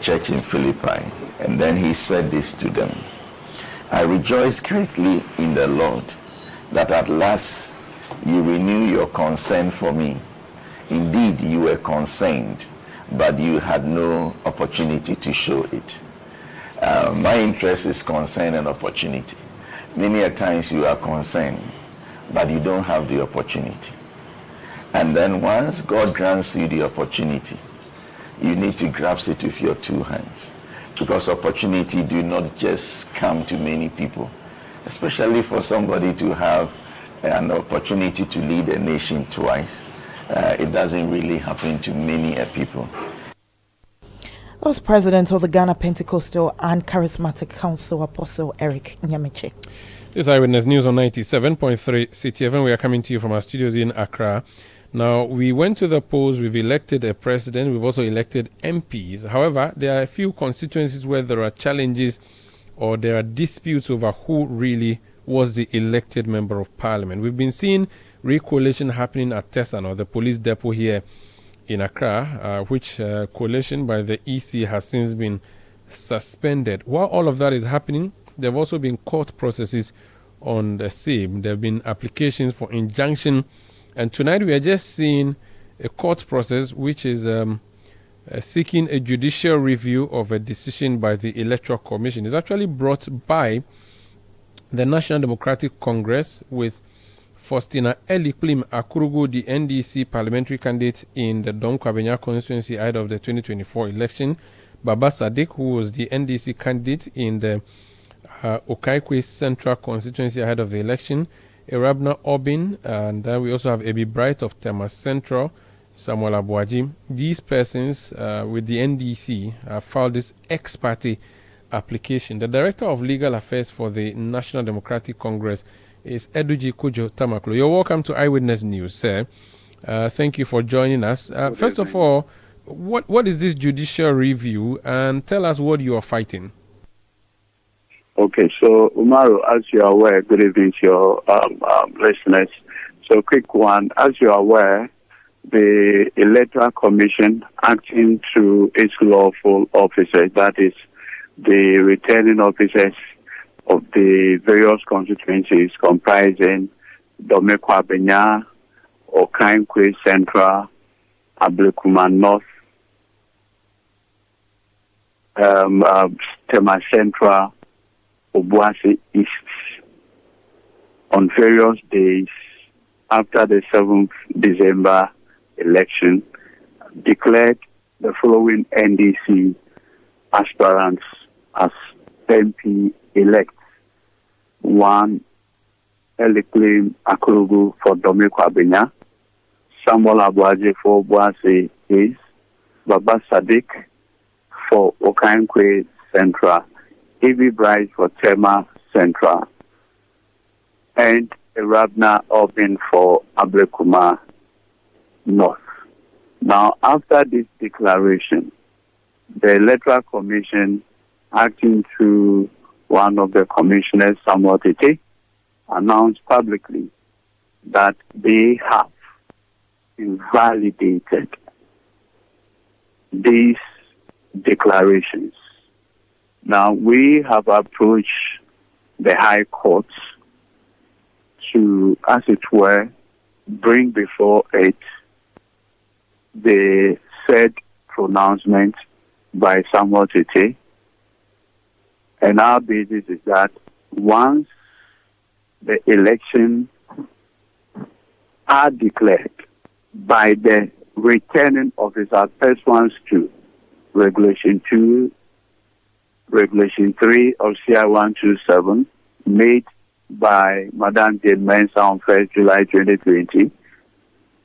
church in Philippi, and then he said this to them: I rejoice greatly in the Lord that at last you renew your concern for me. Indeed, you were concerned, but you had no opportunity to show it. My interest is concern and opportunity. Many a times you are concerned, but you don't have the opportunity. And then once God grants you the opportunity, you need to grasp it with your two hands. Because opportunity do not just come to many people, especially for somebody to have an opportunity to lead a nation twice. It doesn't really happen to many people. That was President of the Ghana Pentecostal and Charismatic Council, Apostle Eric Nyamiche. This is Eyewitness News on 97.3 Citi FM. We are coming to you from our studios in Accra. Now, we went to the polls. We've elected a president. We've also elected MPs. However, there are a few constituencies where there are challenges or there are disputes over who really was the elected member of parliament. We've been seeing recoalition happening at Tesano, the police depot here in Accra, which coalition by the EC has since been suspended. While all of that is happening, there have also been court processes on the same. There have been applications for injunction. And tonight we are just seeing a court process which is seeking a judicial review of a decision by the Electoral Commission. It's actually brought by the National Democratic Congress with Faustina Eliklim Akurugu, the NDC parliamentary candidate in the Don Kwabenya constituency ahead of the 2024 election. Baba Sadiq, who was the NDC candidate in the Okaikwe Central constituency ahead of the election. Erabna Obin, and then we also have Ebi Bright of Tema Central, Samuel Abuaji. These persons with the NDC have filed this ex-party application. The Director of Legal Affairs for the National Democratic Congress is Eduji Kujo Tamaklo. You're welcome to Eyewitness News, sir. Thank you for joining us. First of all, what is this judicial review, and tell us what you are fighting? Okay, so Umaru, as you are aware, good evening to your listeners. So quick one, as you are aware, the Electoral Commission, acting through its lawful officers, that is the returning officers of the various constituencies comprising Domekwabenya, Okainkwe Central, Ablekuma North, Tema Central, Obuasi East, on various days after the 7th December election, declared the following NDC aspirants as MP elect. 1, Eliklim Akurugu for Domekwabenya, Samuel Abuaje for Obuasi East, Baba Sadiq for Okainkwe Central, Ebi Bright for Tema Central, and Rabna Obin for Ablekuma North. Now, after this declaration, the Electoral Commission, acting through one of the commissioners, Samuel Tete, announced publicly that they have invalidated these declarations. Now, we have approached the High Court to, as it were, bring before it the said pronouncement by Samuel Tete. And our basis is that once the elections are declared by the returning officer pursuant to Regulation 2, Regulation 3 of CI 127, made by Madame Jane Mensah on 1st July 2020,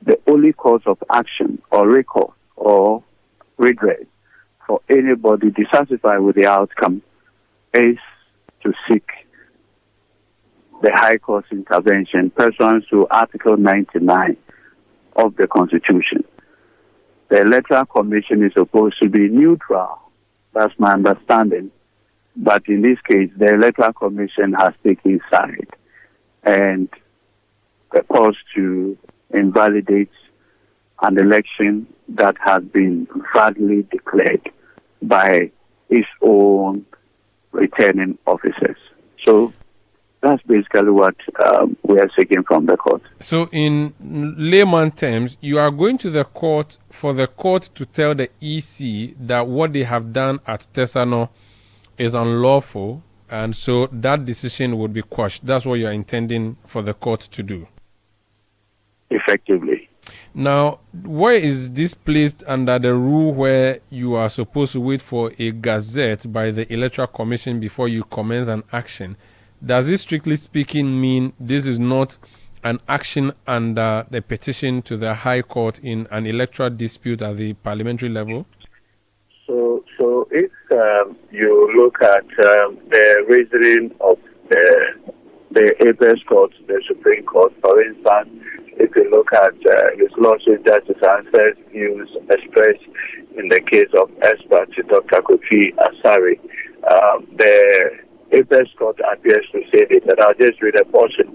the only cause of action or recourse or redress for anybody dissatisfied with the outcome is to seek the High Court's intervention pursuant to Article 99 of the Constitution. The Electoral Commission is supposed to be neutral. That's my understanding. But in this case, the Electoral Commission has taken side and proposed to invalidate an election that has been validly declared by its own returning officers. So That's basically what we are seeking from the court. So, in layman terms, you are going to the court for the court to tell the EC that what they have done at Tesano is unlawful, and so that decision would be quashed. That's what you are intending for the court to do. Effectively. Now, where is this placed under the rule where you are supposed to wait for a gazette by the Electoral Commission before you commence an action? Does it strictly speaking mean this is not an action under the petition to the High Court in an electoral dispute at the parliamentary level? So if you look at the reasoning of the Apex Court, the Supreme Court, for instance, if you look at His Lordship Justice Answer's views expressed in the case of expert Dr. Kofi Asari, the Apex Court appears to say this, and I'll just read a portion.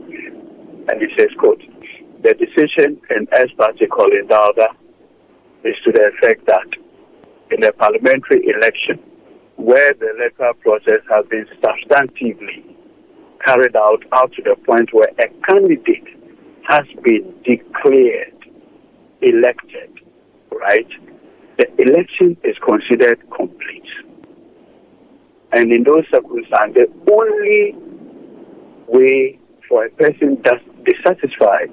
And it says, quote, the decision in expert Colin Dowder is to the effect that in a parliamentary election where the electoral process has been substantively carried out to the point where a candidate has been declared elected, right? The election is considered complete. And in those circumstances, the only way for a person that's dissatisfied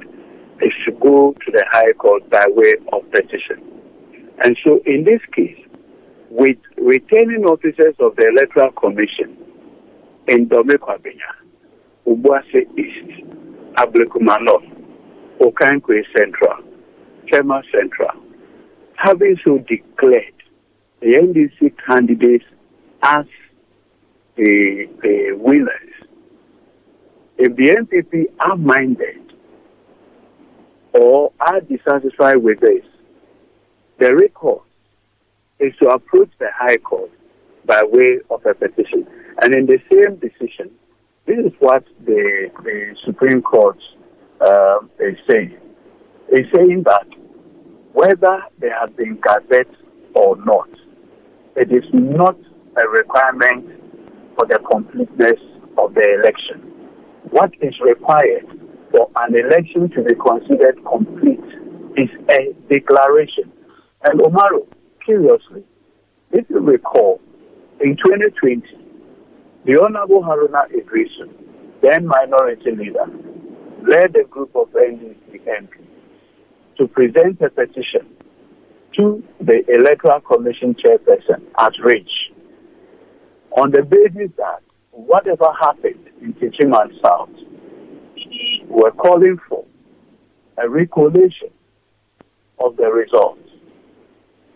is to go to the High Court by way of petition. And so in this case, with returning officers of the Electoral Commission in Domekwabenya, Ubuase East, Ablekuma North, Okankwe Central, Chema Central, having so declared the NDC candidates as the winners, if the NPP are minded or are dissatisfied with this, the recourse is to approach the High Court by way of a petition. And in the same decision, this is what the Supreme Court is saying. It's saying that whether there have been gazettes or not, it is not a requirement for the completeness of the election. What is required for an election to be considered complete is a declaration. And Omaro, curiously, if you recall, in 2020, the Honorable Haruna Idrisu, then minority leader, led a group of NDC MPs to present a petition to the Electoral Commission chairperson at Ridge on the basis that whatever happened in Kichiman South, were calling for a recollation of the results.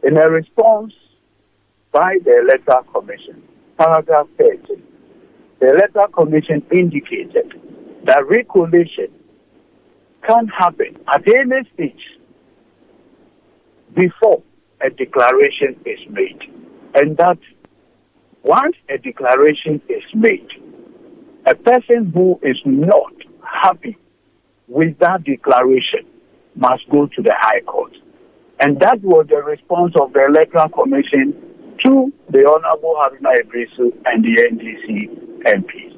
In a response by the Electoral Commission, paragraph 30, the Electoral Commission indicated that recollation can happen at any stage before a declaration is made. And that once a declaration is made, a person who is not happy with that declaration must go to the High Court. And that was the response of the Electoral Commission to the Honorable Haruna Idrisu and the NDC MPs.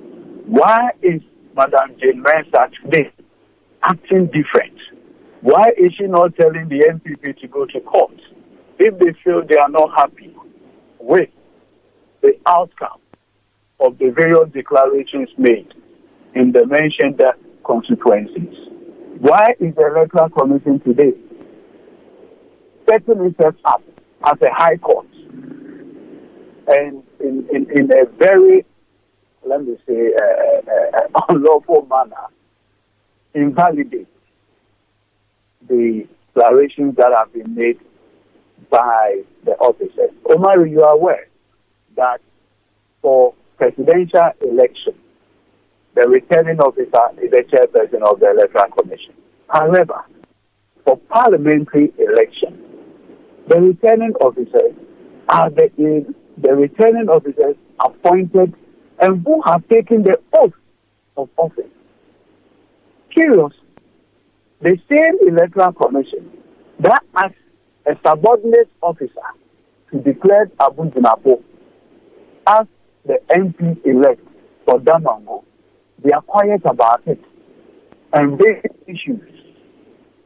Why is Madam Jane Mensah today acting different? Why is she not telling the NPP to go to court if they feel they are not happy with the outcome of the various declarations made in the mentioned constituencies? Why is the Electoral Commission today setting itself up as a High Court and in a very, let me say, unlawful manner, invalidate the declarations that have been made by the officers? Omar, you are aware that for presidential election, the returning officer is the chairperson of the Electoral Commission. However, for parliamentary election, the returning officers are the returning officers appointed and who have taken the oath of office. Curious, the same Electoral Commission that as a subordinate officer to declare Abu Jinapo as the MP elect for Damango they are quiet about it. And basic issues.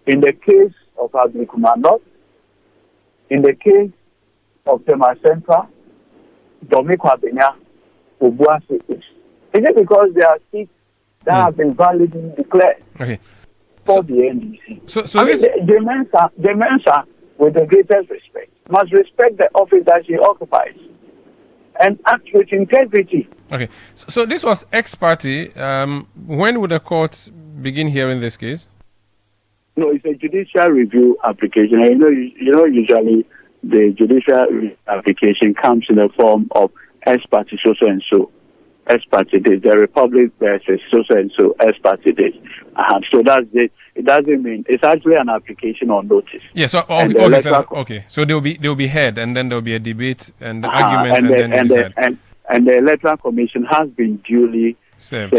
In the case of Ablikumanot, in the case of Tema Central, Domiko Abenya, Obuasi, is it because they are seats that have been validly declared for the NDC? So the Mensa, with the greatest respect, must respect the office that she occupies and act with integrity. Okay. So this was ex-party. When would the court begin hearing this case? No, it's a judicial review application. And usually the judicial application comes in the form of ex-party so and so. Ex-party date. The Republic versus so and so ex-party date. So that's it. It doesn't mean it's actually an application on notice. Yeah. So So they'll be heard, and then there'll be a debate and arguments, and the Electoral Commission has been duly served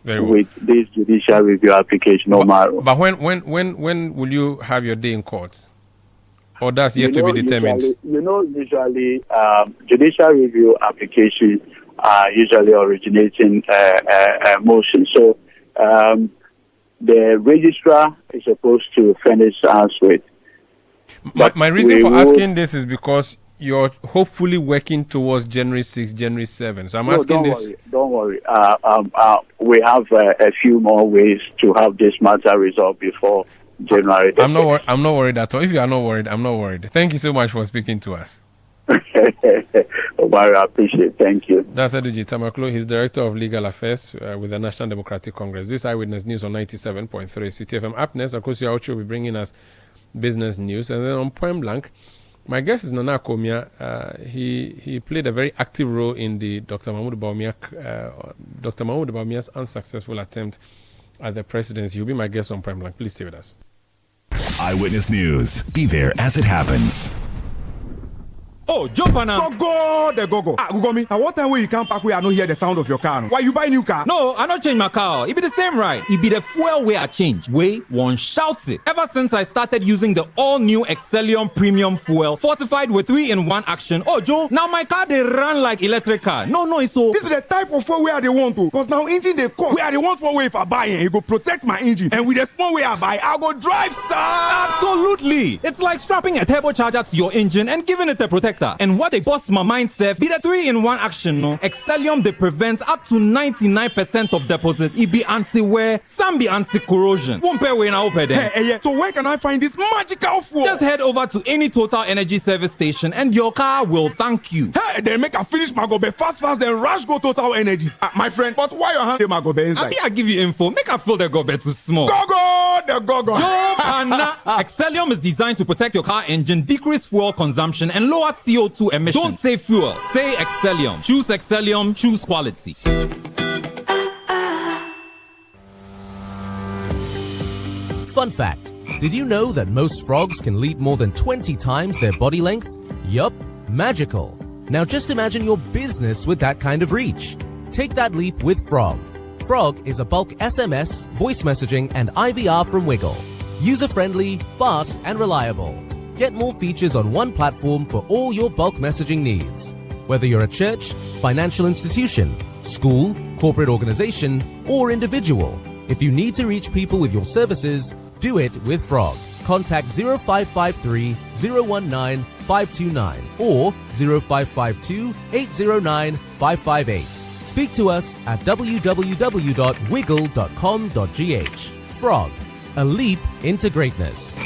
with this judicial review application. But when will you have your day in court? Or that's yet to be determined? Usually judicial review applications are usually originating motion. So the registrar is supposed to furnish us with. My reason for asking this is because you're hopefully working towards January 6, January 7. So I'm asking this. Don't worry. We have a few more ways to have this matter resolved before January. I'm not worried at all. If you are not worried, I'm not worried. Thank you so much for speaking to us. I appreciate it. Thank you. That's Eduji Tamaklo. He's Director of Legal Affairs with the National Democratic Congress. This Eyewitness News on 97.3 Citi FM. Up next, Akosi Aucho will be bringing us business news. And then on Point Blank, my guest is Nana Komia. He played a very active role in the Dr. Mahmoud Bawumia's unsuccessful attempt at the presidency. He'll be my guest on Point Blank. Please stay with us. Eyewitness News. Be there as it happens. Oh, jump on now. Go. Google me. At what time when you come back where I don't hear the sound of your car? Why you buy new car? No, I not change my car. It be the same, right? It be the fuel way I change. Way one shouts it. Ever since I started using the all-new Excellium Premium Fuel, fortified with 3-in-1 action. Oh, Joe, now my car they run like electric car. No, it's so. This is the type of fuel where they want to. Because now engine they cost. Where they want for way if I buy it go protect my engine. And with the small way I buy, I go drive, sir. Absolutely. It's like strapping a turbocharger to your engine and giving it a protector. And what they bust my mind safe be the 3-in-1 action, no? Excellium they prevent up to 99% of deposit. It be anti-wear, some be anti-corrosion. One pair way now open there. Hey, so where can I find this magical fuel? Just head over to any Total Energy service station and your car will thank you. Hey, then make a finish Magobe fast, then rush go Total Energies. My friend, but why your hand Magobe inside? I give you info. Make a feel the gobe too small. The gogo. Excellium is designed to protect your car engine, decrease fuel consumption, and lower CO2 emissions. Don't say fuel, say Excellium. Choose Excellium, choose quality. Fun fact, did you know that most frogs can leap more than 20 times their body length? Yup, magical. Now just imagine your business with that kind of reach. Take that leap with Frog. Frog is a bulk SMS, voice messaging, and IVR from Wiggle. User-friendly, fast, and reliable. Get more features on one platform for all your bulk messaging needs. Whether you're a church, financial institution, school, corporate organization, or individual, if you need to reach people with your services, do it with Frog. Contact 0553 019 529 or 0552 809 558. Speak to us at www.wiggle.com.gh. Frog, a leap into greatness.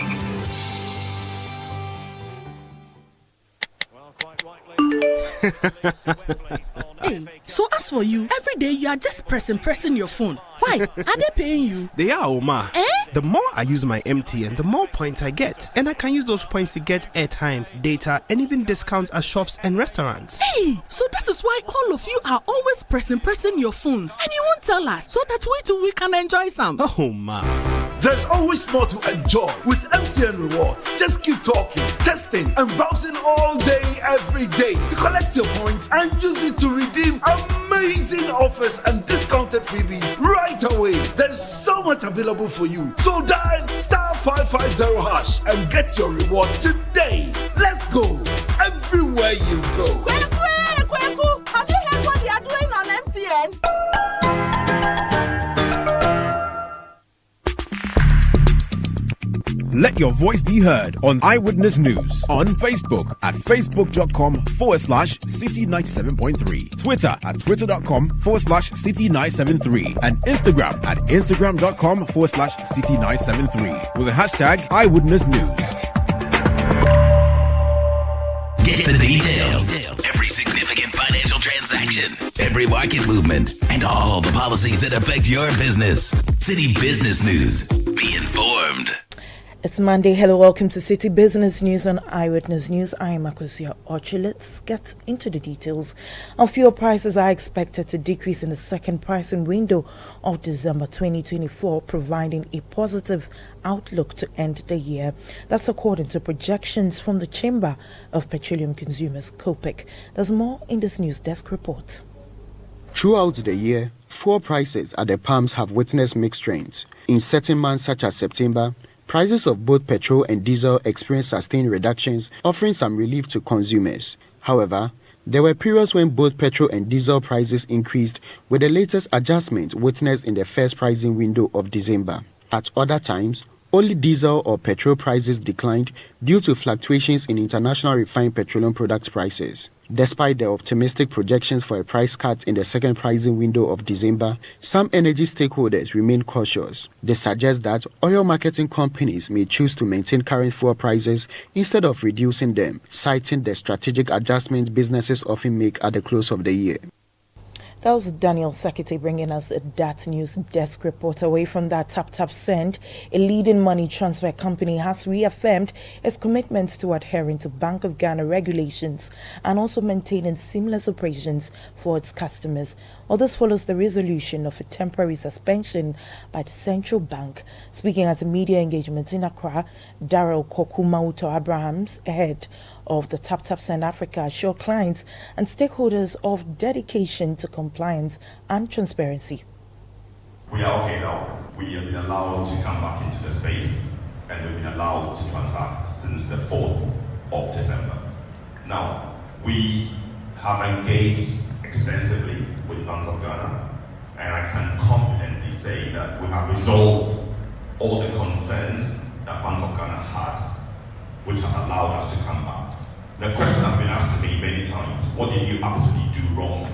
Hey, so as for you, every day you are just pressing your phone. Why? Are they paying you? They are, Oma. Eh? The more I use my MTN, the more points I get. And I can use those points to get airtime, data, and even discounts at shops and restaurants. Hey, so that is why all of you are always pressing your phones. And you won't tell us, so that we can enjoy some. Oh, ma. There's always more to enjoy with MTN Rewards. Just keep talking, testing, and browsing all day, every day to collect your points and use it to redeem amazing offers and discounted freebies right away. There's so much available for you. So dial *550# and get your reward today. Let's go everywhere you go. Kweku, have you heard what they are doing on MTN? Let your voice be heard on Eyewitness News on Facebook at facebook.com/Citi97.3, Twitter at twitter.com/Citi973, and Instagram at instagram.com/Citi973 with the hashtag Eyewitness News. Get the details. Every significant financial transaction, every market movement, and all the policies that affect your business. Citi Business News. Be informed. It's Monday. Hello, welcome to Citi Business News on Eyewitness News. I am Akosia Ochi. Let's get into the details. Fuel prices are expected to decrease in the second pricing window of December 2024, providing a positive outlook to end the year. That's according to projections from the Chamber of Petroleum Consumers, COPEC. There's more in this news desk report. Throughout the year, fuel prices at the pumps have witnessed mixed trends. In certain months such as September, prices of both petrol and diesel experienced sustained reductions, offering some relief to consumers. However, there were periods when both petrol and diesel prices increased, with the latest adjustment witnessed in the first pricing window of December. At other times, only diesel or petrol prices declined due to fluctuations in international refined petroleum products prices. Despite the optimistic projections for a price cut in the second pricing window of December, some energy stakeholders remain cautious. They suggest that oil marketing companies may choose to maintain current fuel prices instead of reducing them, citing the strategic adjustments businesses often make at the close of the year. That was Daniel Sakite bringing us that news desk report. Away from that, TapTap Send, a leading money transfer company, has reaffirmed its commitment to adhering to Bank of Ghana regulations and also maintaining seamless operations for its customers. Well, this follows the resolution of a temporary suspension by the central bank. Speaking at a media engagement in Accra, Daryl Kokumauto Abrahams, head of the TapTap Send Africa, assured clients and stakeholders of dedication to compliance and transparency. We are okay now. We have been allowed to come back into the space and we've been allowed to transact since the 4th of December. Now, we have engaged extensively with Bank of Ghana, and I can confidently say that we have resolved all the concerns that Bank of Ghana had, which has allowed us to come back. The question has been asked to me many times, what did you actually do wrong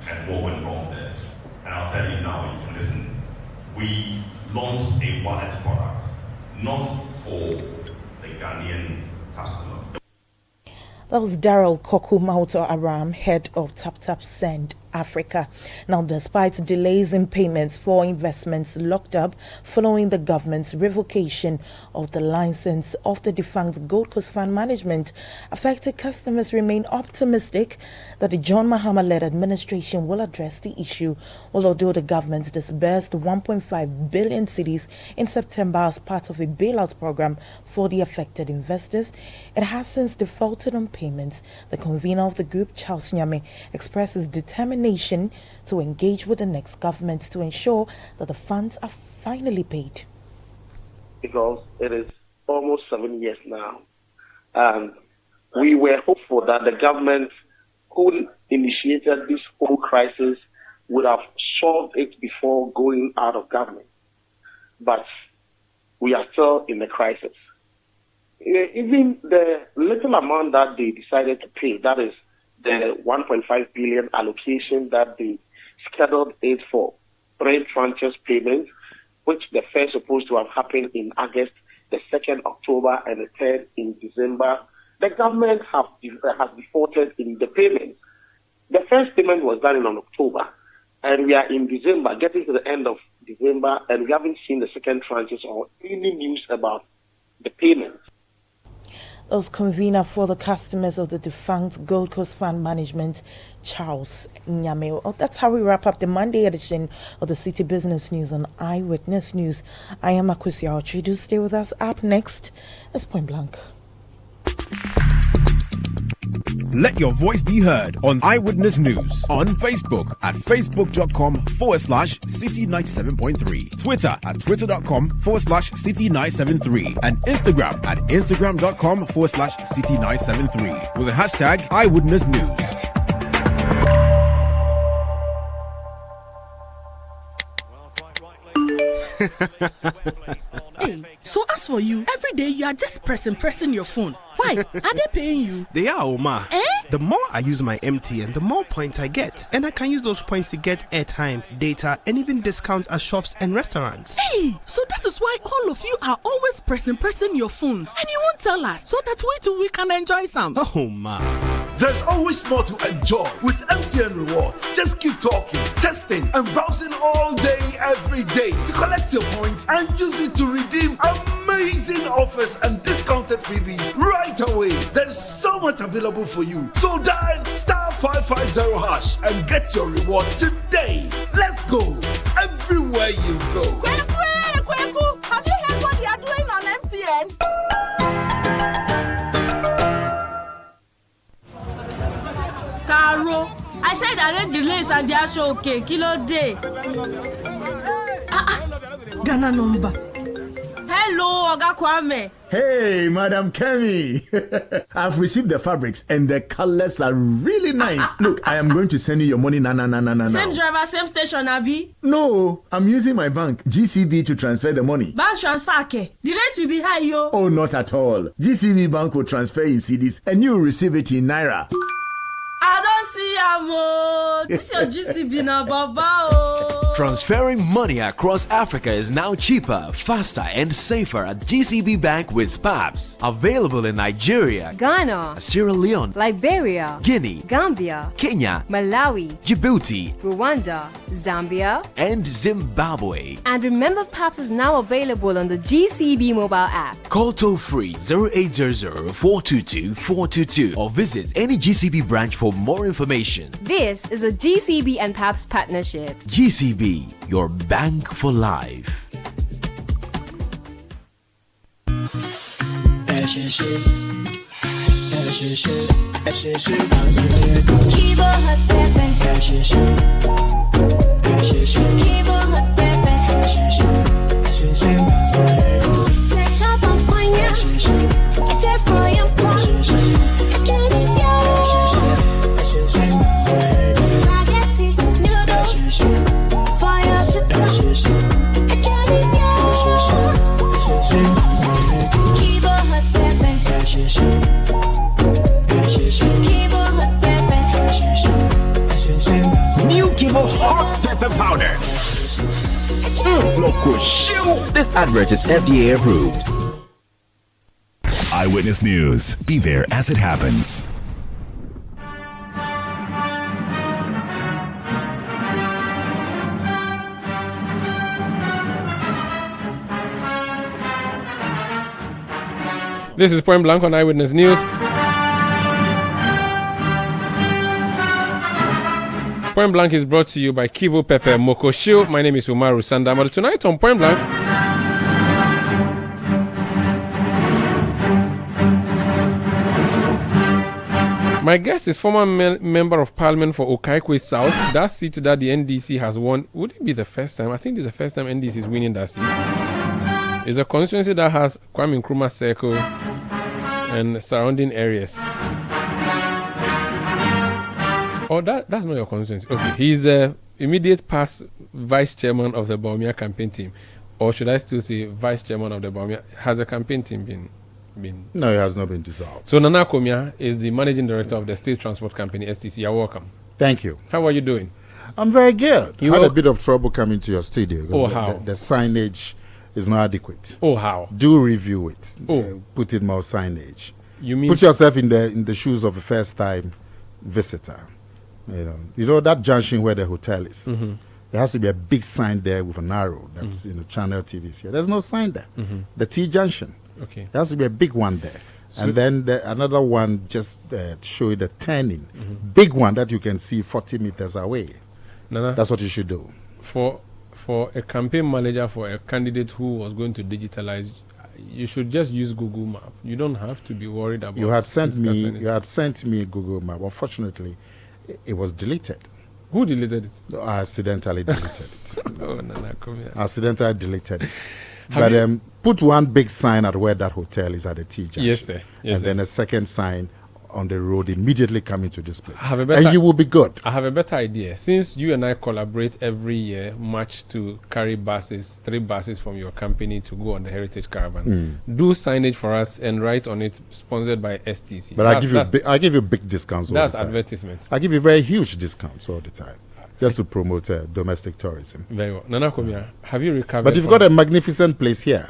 and what went wrong there? And I'll tell you now, you can listen. We launched a wallet product, not for the Ghanaian customer. That was Daryl Kokumauto Abraham, head of TapTap Send Africa. Now, despite delays in payments for investments locked up following the government's revocation of the license of the defunct Gold Coast Fund Management, affected customers remain optimistic that the John Mahama-led administration will address the issue. Well, although the government disbursed 1.5 billion cedis in September as part of a bailout program for the affected investors, it has since defaulted on payments. The convener of the group, Charles Nyame, expresses determination to engage with the next government to ensure that the funds are finally paid. Because it is almost 7 years now, and we were hopeful that the government who initiated this whole crisis would have solved it before going out of government. But we are still in the crisis. Even the little amount that they decided to pay, that is the 1.5 billion allocation that they scheduled it for 3 tranches payments, which the first supposed to have happened in August, the 2nd October, and the 3rd in December. The government has defaulted in the payments. The first payment was done in October, and we are in December, getting to the end of December, and we haven't seen the second tranches or any news about the payments. As convener for the customers of the defunct Gold Coast Fund Management, Charles Nyame. Well, that's how we wrap up the Monday edition of the Citi Business News on Eyewitness News. I am Akosia Ochi. Do stay with us. Up next is Point Blank. Let your voice be heard on Eyewitness News on Facebook at facebook.com/Citi97.3, Twitter at twitter.com/Citi973, and Instagram at instagram.com/Citi973 with the hashtag Eyewitness News. Hey, so as for you. Every day you are just pressing your phone. Why? Are they paying you? They are, Oma. Eh? The more I use my MTN, the more points I get. And I can use those points to get airtime, data, and even discounts at shops and restaurants. Hey, so that is why all of you are always pressing your phones. And you won't tell us, so that we can enjoy some. Oh, ma. There's always more to enjoy with MTN Rewards. Just keep talking, testing, and browsing all day, every day to collect your points and use it to redeem amazing offers and discounted freebies right away. There's so much available for you. So dial *550# and get your reward today. Let's go everywhere you go. Kweku, have you heard what they are doing on MTN? Caro, I said arrange the lace and the actual okay, kilo day. Ghana number. Hello, Oga Kwame. Hey, Madam Kemi. I've received the fabrics and the colors are really nice. Look, I am going to send you your money now. Same driver, same station, Abi? No, I'm using my bank, GCB, to transfer the money. Bank transfer, okay. The rate will be high, yo. Oh, not at all. GCB Bank will transfer in cedis and you will receive it in Naira. I don't see Amo. This is your GCB now, Baba. Transferring money across Africa is now cheaper, faster, and safer at GCB Bank with PAPS. Available in Nigeria, Ghana, Sierra Leone, Liberia, Guinea, Gambia, Kenya, Malawi, Djibouti, Rwanda, Zambia, and Zimbabwe. And remember, PAPS is now available on the GCB mobile app. Call toll-free 0800-422-422 or visit any GCB branch for more information. This is a GCB and PAPS partnership. GCB, your bank for life. New Kivo Hot Pepper Powder. This advert is FDA approved. Eyewitness News. Be there as it happens. This is Point Blank on Eyewitness News. Point Blank is brought to you by Kivo Pepper Mokosho. My name is Umaru Sanda. But tonight on Point Blank, my guest is former member of Parliament for Okaikwe South. That seat that the NDC has won, would it be the first time? I think it's the first time NDC is winning that seat. It's a constituency that has Kwame Nkrumah Circle and surrounding areas. Oh, that's not your constituency. Okay, he's the immediate past vice chairman of the Baumia campaign team. Or should I still say vice chairman of the Baumia? Has the campaign team been? No, it has not been dissolved. So Nana Komia is the managing director of the State Transport Company, STC. You're welcome. Thank you. How are you doing? I'm very good. You had a bit of trouble coming to your studio because how? The signage is not adequate. Oh, how? Do review it. Put in more signage. You mean put yourself in the shoes of a first-time visitor. You know that junction where the hotel is. Mm-hmm. There has to be a big sign there with an arrow. That's Channel TV's here. There's no sign there. The T junction. Okay. There has to be a big one there. So and then another one just show you the turning. Big one that you can see 40 meters away. Nana, that's what you should do. For a campaign manager for a candidate who was going to digitalize, you should just use Google Map. You don't have to be worried about. You had sent me Google Map. Unfortunately, it was deleted. Who deleted it? No, I accidentally deleted it. Oh, Nana, come here. I accidentally deleted it. But put one big sign at where that hotel is at the T junction. Yes, sir. Yes, and then a second sign on the road immediately coming to this place. And you will be good. I have a better idea. Since you and I collaborate every year, much to carry 3 buses from your company to go on the Heritage Caravan. Do signage for us and write on it, sponsored by STC. But I give you big discounts all the time. That's advertisement. I give you very huge discounts all the time, just to promote domestic tourism. Very well. Nana Komia, have you recovered? But you've got a magnificent place here.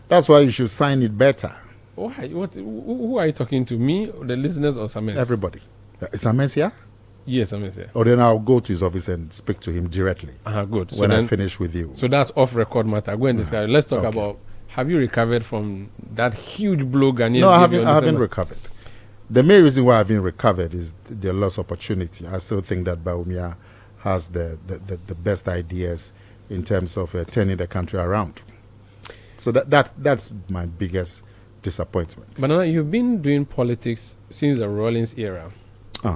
That's why you should sign it better. Why? Who are you talking to? Me, the listeners, or Samens? Everybody. Is Samens here? Yes, Samens here. Or then I'll go to his office and speak to him directly. Good. When I finish with you. So that's off-record matter. Go and discuss. Let's talk about, have you recovered from that huge blow Ghanaians? No, I haven't recovered. The main reason why I haven't recovered is the lost opportunity. I still think that Bawumia has the best ideas in terms of turning the country around. So that's my biggest disappointment. But Nana, you've been doing politics since the Rawlings era.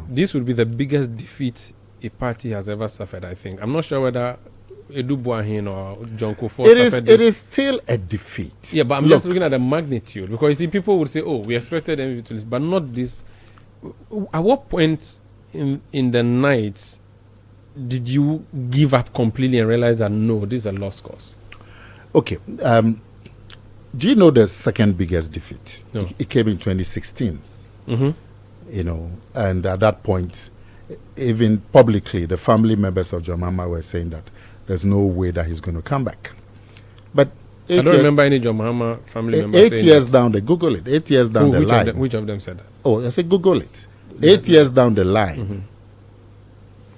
This would be the biggest defeat a party has ever suffered, I think. I'm not sure whether Edu Buahin or John Kufuor suffered this. It is still a defeat. Yeah, but I'm just looking at the magnitude. Because you see, people would say, we expected them to lose, but not this. At what point in the night did you give up completely and realize that, no, this is a lost cause? Okay. Do you know the second biggest defeat? No. It came in 2016. You know, and at that point, even publicly, the family members of John Mahama were saying that there's no way that he's going to come back. But I don't remember any John Mahama family members 8 years down, Google it. 8 years down the line. Which of them said that? I said Google it. 8 years down the line,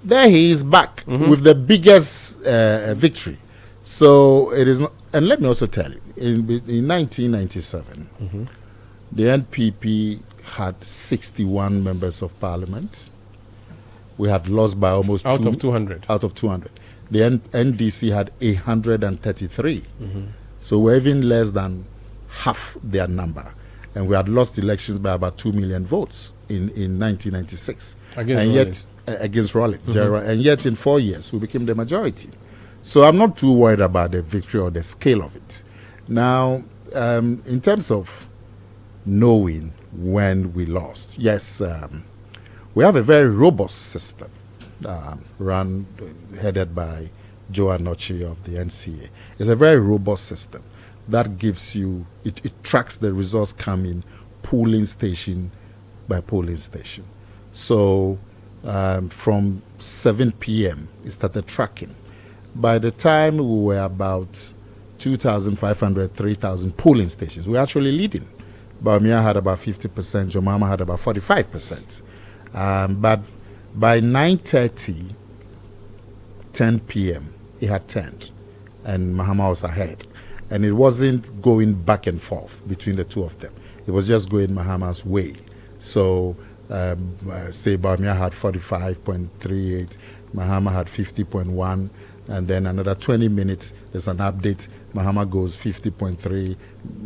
there he is back with the biggest victory. So it is not, and let me also tell you, in 1997, the NPP had 61 members of parliament. We had lost by almost out of 200. Out of 200. The NDC had 133. So we're even less than half their number. And we had lost elections by about 2 million votes in 1996. Against Rawlings. And yet in 4 years, we became the majority. So I'm not too worried about the victory or the scale of it. Now, in terms of knowing when we lost, yes, we have a very robust system headed by Joe Anochi of the NCA. It's a very robust system that gives you, it tracks the results coming polling station by polling station. So from 7 p.m., it started tracking. By the time we were about 2,500, 3,000 polling stations, we were actually leading. Bawumia had about 50%, John Mahama had about 45%. But by 9:30, 10 p.m., it had turned, and Mahama was ahead. And it wasn't going back and forth between the two of them. It was just going Mahama's way. So, say Bawumia had 45.38, Mahama had 50.1, and then another 20 minutes, there's an update. Mahama goes 50.3,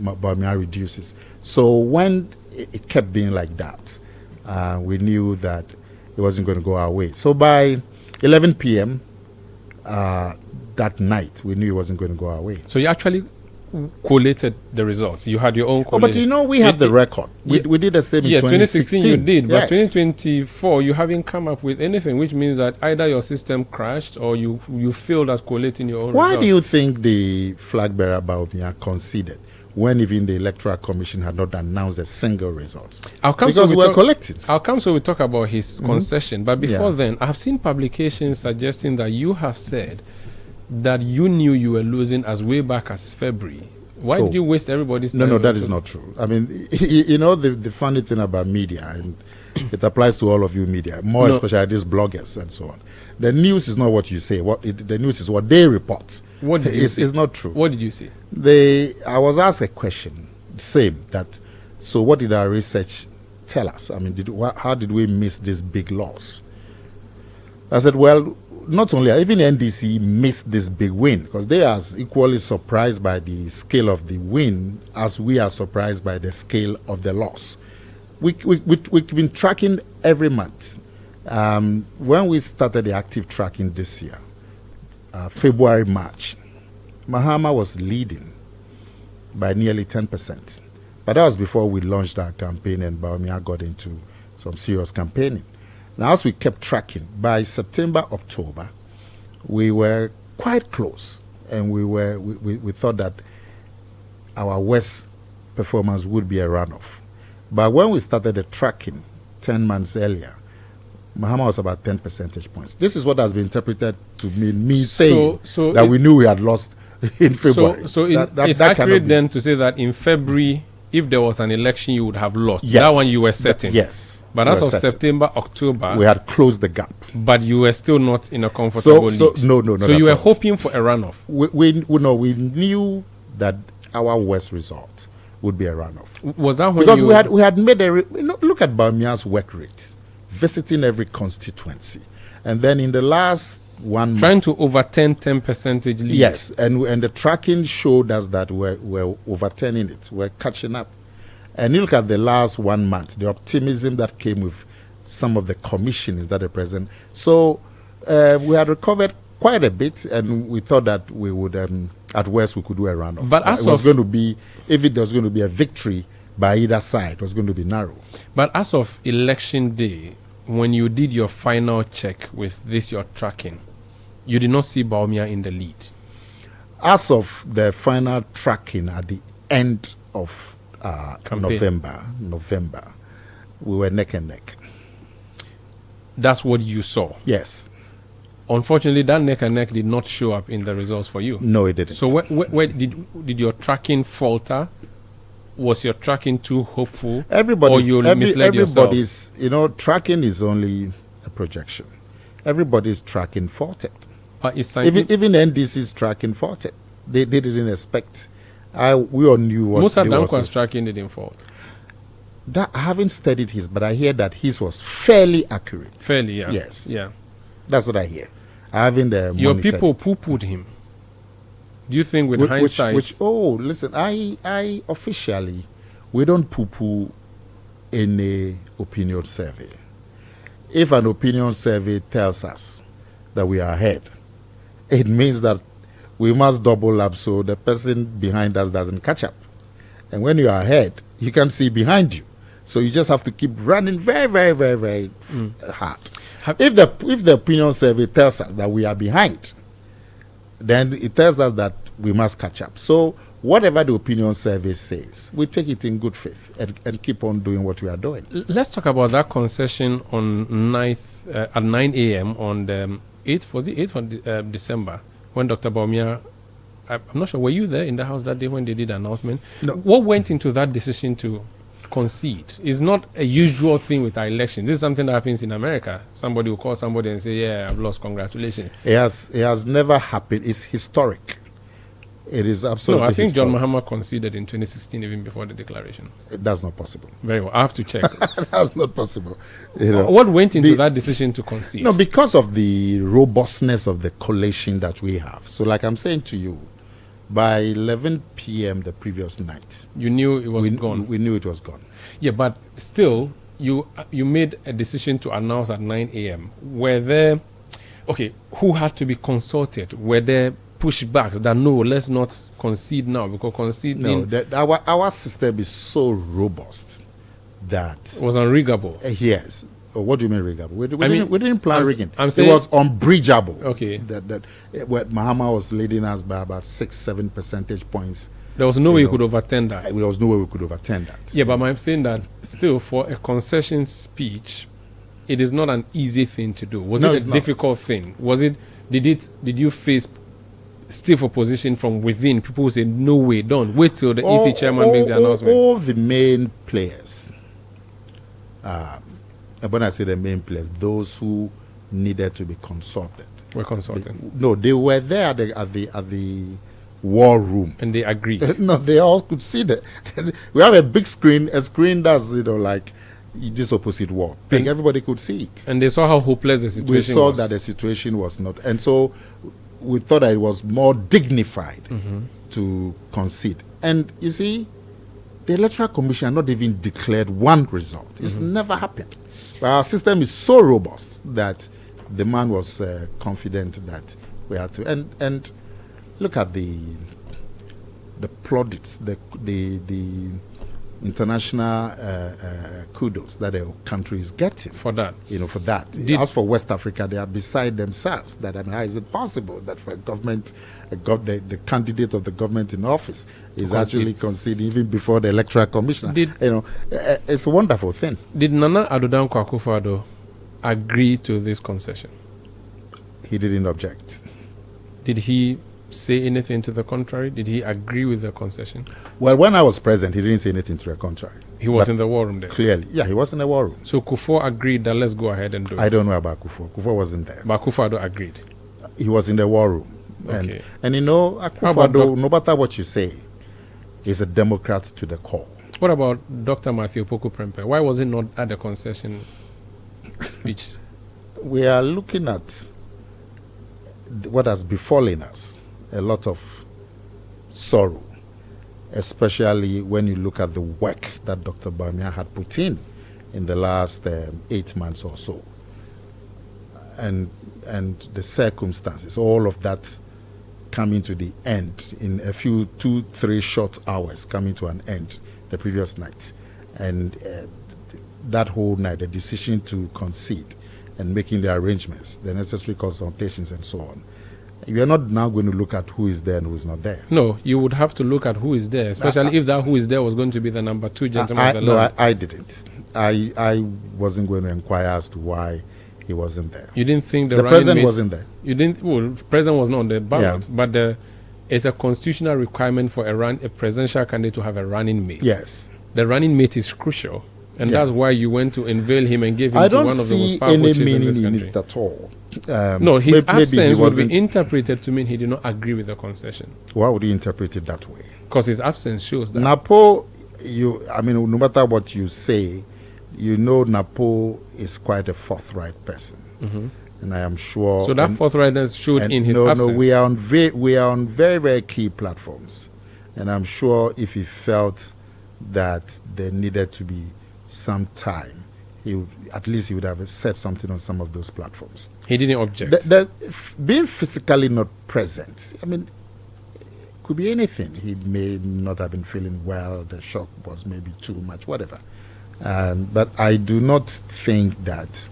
Bawumia reduces. So when it kept being like that, we knew that it wasn't going to go our way. So by 11 p.m. That night, we knew it wasn't going to go our way. So you actually collated the results. You had your own collation. But you know, we have the record. We did the same in 2016. You did, but 2024, you haven't come up with anything, which means that either your system crashed or you failed at collating your own Why results. do you think the flag bearer Bawumia conceded when even the Electoral Commission had not announced a single result? Because we're collecting. I'll come so we talk about his concession. But before then, I've seen publications suggesting that you have said that you knew you were losing as way back as February. Why did you waste everybody's time? No, that is not true. I mean, you know, the funny thing about media, and it applies to all of you media, especially these bloggers and so on. The news is not what you say. The news is what they report. What did you say? It's not true. What did you say? I was asked a question, so what did our research tell us? I mean, how did we miss this big loss? I said, well, not only, even NDC missed this big win because they are equally surprised by the scale of the win as we are surprised by the scale of the loss. We've been tracking every month. When we started the active tracking this year, February, March, Mahama was leading by nearly 10%. But that was before we launched our campaign and Bawumia got into some serious campaigning. Now, as we kept tracking, by September, October, we were quite close, and we thought that our West performance would be a runoff. But when we started the tracking 10 months earlier, Mahama was about 10 percentage points. This is what has been interpreted to mean me saying that we knew we had lost in February. So it's accurate then to say that in February, if there was an election, you would have lost. Yes. That one you were certain. Yes. But as of September, October, we had closed the gap. But you were still not in a comfortable lead. No. So you were hoping for a runoff. We knew that our West result would be a runoff. Was that when because we had made look at Bawumia's work rate, visiting every constituency, and then in the last 1 trying month, to overturn 10 percentage lead. Yes, and the tracking showed us that we're overturning it. We're catching up. And you look at the last 1 month, the optimism that came with some of the commissioners that are present. So we had recovered quite a bit, and we thought that we would, at worst, we could do a runoff. But it was going to be, if it was going to be a victory by either side, it was going to be narrow. But as of election day, when you did your final check with this, your tracking, you did not see Bawumia in the lead. As of the final tracking at the end of November, we were neck and neck. That's what you saw? Yes. Unfortunately, that neck and neck did not show up in the results for you. No, it didn't. So where did your tracking falter? Was your tracking too hopeful? Everybody's yourselves? Tracking is only a projection. Everybody's tracking faulted. Even NDC's tracking faulted. They didn't expect. We all knew what. Musa Dankwa's tracking didn't fault. I haven't studied his, but I hear that his was fairly accurate. Fairly, yeah. Yes. Yeah. That's what I hear. I haven't your people poo-pooed him. Do you think with hindsight? Listen, I officially, we don't poo-poo any opinion survey. If an opinion survey tells us that we are ahead, it means that we must double up so the person behind us doesn't catch up. And when you are ahead, you can see behind you. So you just have to keep running very, very, very, very hard. If the opinion survey tells us that we are behind, then it tells us that we must catch up. So whatever the opinion survey says, we take it in good faith and keep on doing what we are doing. Let's talk about that concession on at 9 a.m. on the 8th, was it 8th of December, when Dr. Bawumia, I'm not sure, were you there in the house that day when they did the announcement? No. What went into that decision to concede? It's not a usual thing with our elections. This is something that happens in America. Somebody will call somebody and say, yeah, I've lost, congratulations. It has never happened. It's historic. It is absolutely No, I think historic. John Mahama conceded in 2016 even before the declaration. That's not possible. Very well. I have to check. That's not possible. What went into that decision to concede? No, because of the robustness of the collation that we have. So like I'm saying to you, by 11 p.m. the previous night, you knew it was gone. We knew it was gone. Yeah, but still, you made a decision to announce at 9 a.m. Were there, who had to be consulted? Were there pushbacks that no, let's not concede now, because conceding... No, our system is so robust that... It was unriggable. Yes. What do you mean riggable? We didn't plan rigging. It was unbridgeable. Okay. That Mahama was leading us by about 6-7 percentage points. There was no way you could overturn that. There was no way we could overturn that. Yeah, but I'm saying that still, for a concession speech, it is not an easy thing to do. Was it a difficult thing? Did you face stiff opposition from within? People who say, no way, don't wait till the EC chairman makes the announcement. All the main players, when I say the main players, those who needed to be consulted, were consulted. They were there at the war room, and they agreed. No, they all could see that. We have a big screen, that's like this opposite wall. Big, everybody could see it, and they saw how hopeless the situation was. We saw that the situation was not, and so we thought that it was more dignified to concede. And you see, the Electoral Commission had not even declared one result. It's never happened. But our system is so robust that the man was confident that we had to. And look at the plaudits, the international kudos that the country is getting for that. For that. As for West Africa, they are beside themselves. That how is it possible that for a government, the candidate of the government in office is actually conceding even before the electoral commissioner? It's a wonderful thing. Did Nana Addo Dankwa Akufo-Addo agree to this concession? He didn't object. Did he say anything to the contrary? Did he agree with the concession? Well, when I was present, he didn't say anything to the contrary. He was in the war room then? Clearly. Yeah, he was in the war room. So Kufuor agreed that let's go ahead and do it? I don't know about Kufuor. Kufuor wasn't there. But Akufo-Addo agreed? He was in the war room. Okay. And Akufo-Addo, no matter what you say, is a Democrat to the core. What about Dr. Matthew Opoku Prempeh? Why was he not at the concession speech? We are looking at what has befallen us. A lot of sorrow, especially when you look at the work that Dr. Bawumia had put in the last 8 months or so, and the circumstances, all of that coming to the end in a few 2-3 short hours, coming to an end the previous night, and that whole night, the decision to concede and making the arrangements, the necessary consultations, and so on. You are not now going to look at who is there and who is not there. No, you would have to look at who is there, especially if that who is there was going to be the number 2 gentleman of the land. No, I didn't. I wasn't going to inquire as to why he wasn't there. You didn't think the president wasn't there? You didn't. Well, the president was not on the ballot, but it's a constitutional requirement for a presidential candidate to have a running mate. Yes. The running mate is crucial, and that's why you went to unveil him and give him to one of the most powerful chiefs in this country. I don't see any meaning in it at all. No, his absence would be interpreted to mean he did not agree with the concession. Why would you interpret it that way? Because his absence shows that. Napo, no matter what you say, Napo is quite a forthright person. Mm-hmm. And I am sure. So that forthrightness showed in his absence. No, we are on very, very key platforms. And I'm sure if he felt that there needed to be some time, he would have said something on some of those platforms. He didn't object. Being physically not present, could be anything. He may not have been feeling well. The shock was maybe too much, whatever. But I do not think that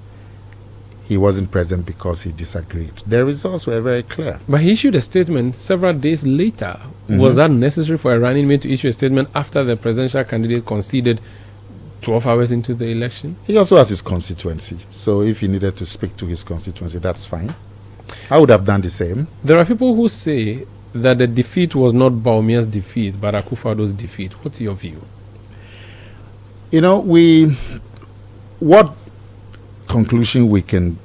he wasn't present because he disagreed. The results were very clear. But he issued a statement several days later. Mm-hmm. Was that necessary for a running mate to issue a statement after the presidential candidate conceded 12 hours into the election? He also has his constituency. So if he needed to speak to his constituency, that's fine. I would have done the same. There are people who say that the defeat was not Bawumia's defeat, but Akufo-Addo's defeat. What's your view? What conclusion we can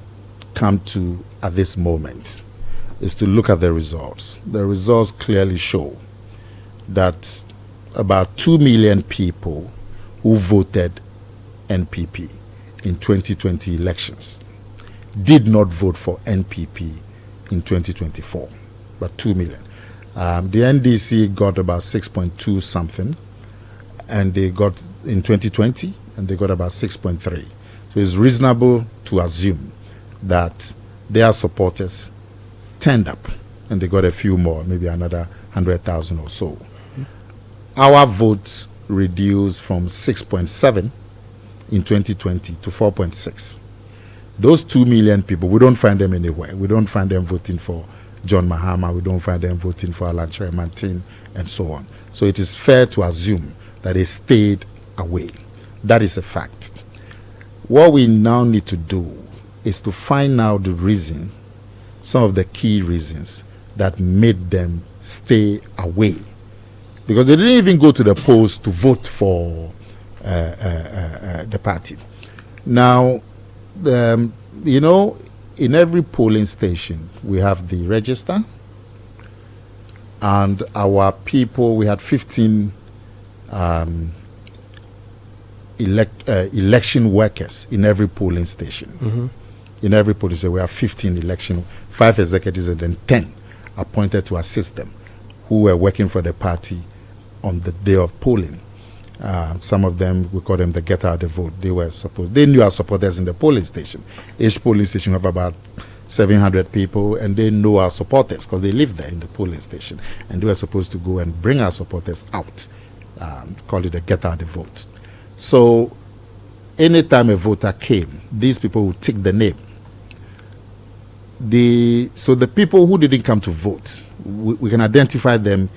come to at this moment is to look at the results. The results clearly show that about 2 million people who voted NPP in 2020 elections did not vote for NPP in 2024, but 2 million. The NDC got about 6.2 something, and they got in 2020, and they got about 6.3. So it's reasonable to assume that their supporters turned up, and they got a few more, maybe another 100,000 or so. Mm-hmm. Our votes reduced from 6.7 in 2020 to 4.6. Those 2 million people, we don't find them anywhere. We don't find them voting for John Mahama. We don't find them voting for Alan Cheremantin and so on. So it is fair to assume that they stayed away. That is a fact. What we now need to do is to find out the reason, some of the key reasons that made them stay away. Because they didn't even go to the polls to vote for the party. Now, in every polling station, we have the register, and our people, we had 15 election workers in every polling station. Mm-hmm. In every polling station, we have 15 5 executives and then 10 appointed to assist them, who were working for the party on the day of polling. Some of them, we call them the get out the vote. They knew our supporters in the polling station. Each polling station have about 700 people, and they know our supporters because they live there in the polling station. And they were supposed to go and bring our supporters out call it a get out the vote. So anytime a voter came, these people would tick the name. So the people who didn't come to vote, we can identify them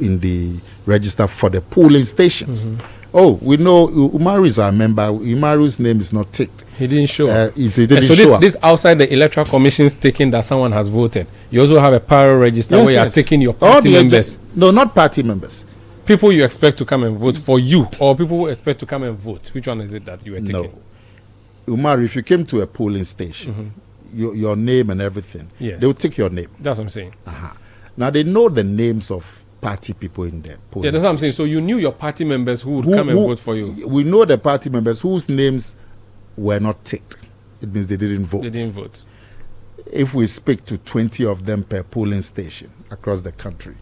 in the register for the polling stations. Oh, we know Umaru is our member. Umaru's name is not ticked. He didn't show up. He didn't show up. This outside the electoral commission's taking that someone has voted. You also have a parallel register where you are taking your party members. No, not party members. People you expect to come and vote for you, or people who expect to come and vote. Which one is it that you are taking? No. Umaru, if you came to a polling station, your name and everything, they will take your name. That's what I'm saying. Now they know the names of party people in there. Yeah, that's what I'm saying. So you knew your party members who would come and vote for you. We know the party members whose names were not ticked. It means they didn't vote. They didn't vote. If we speak to 20 of them per polling station across the country,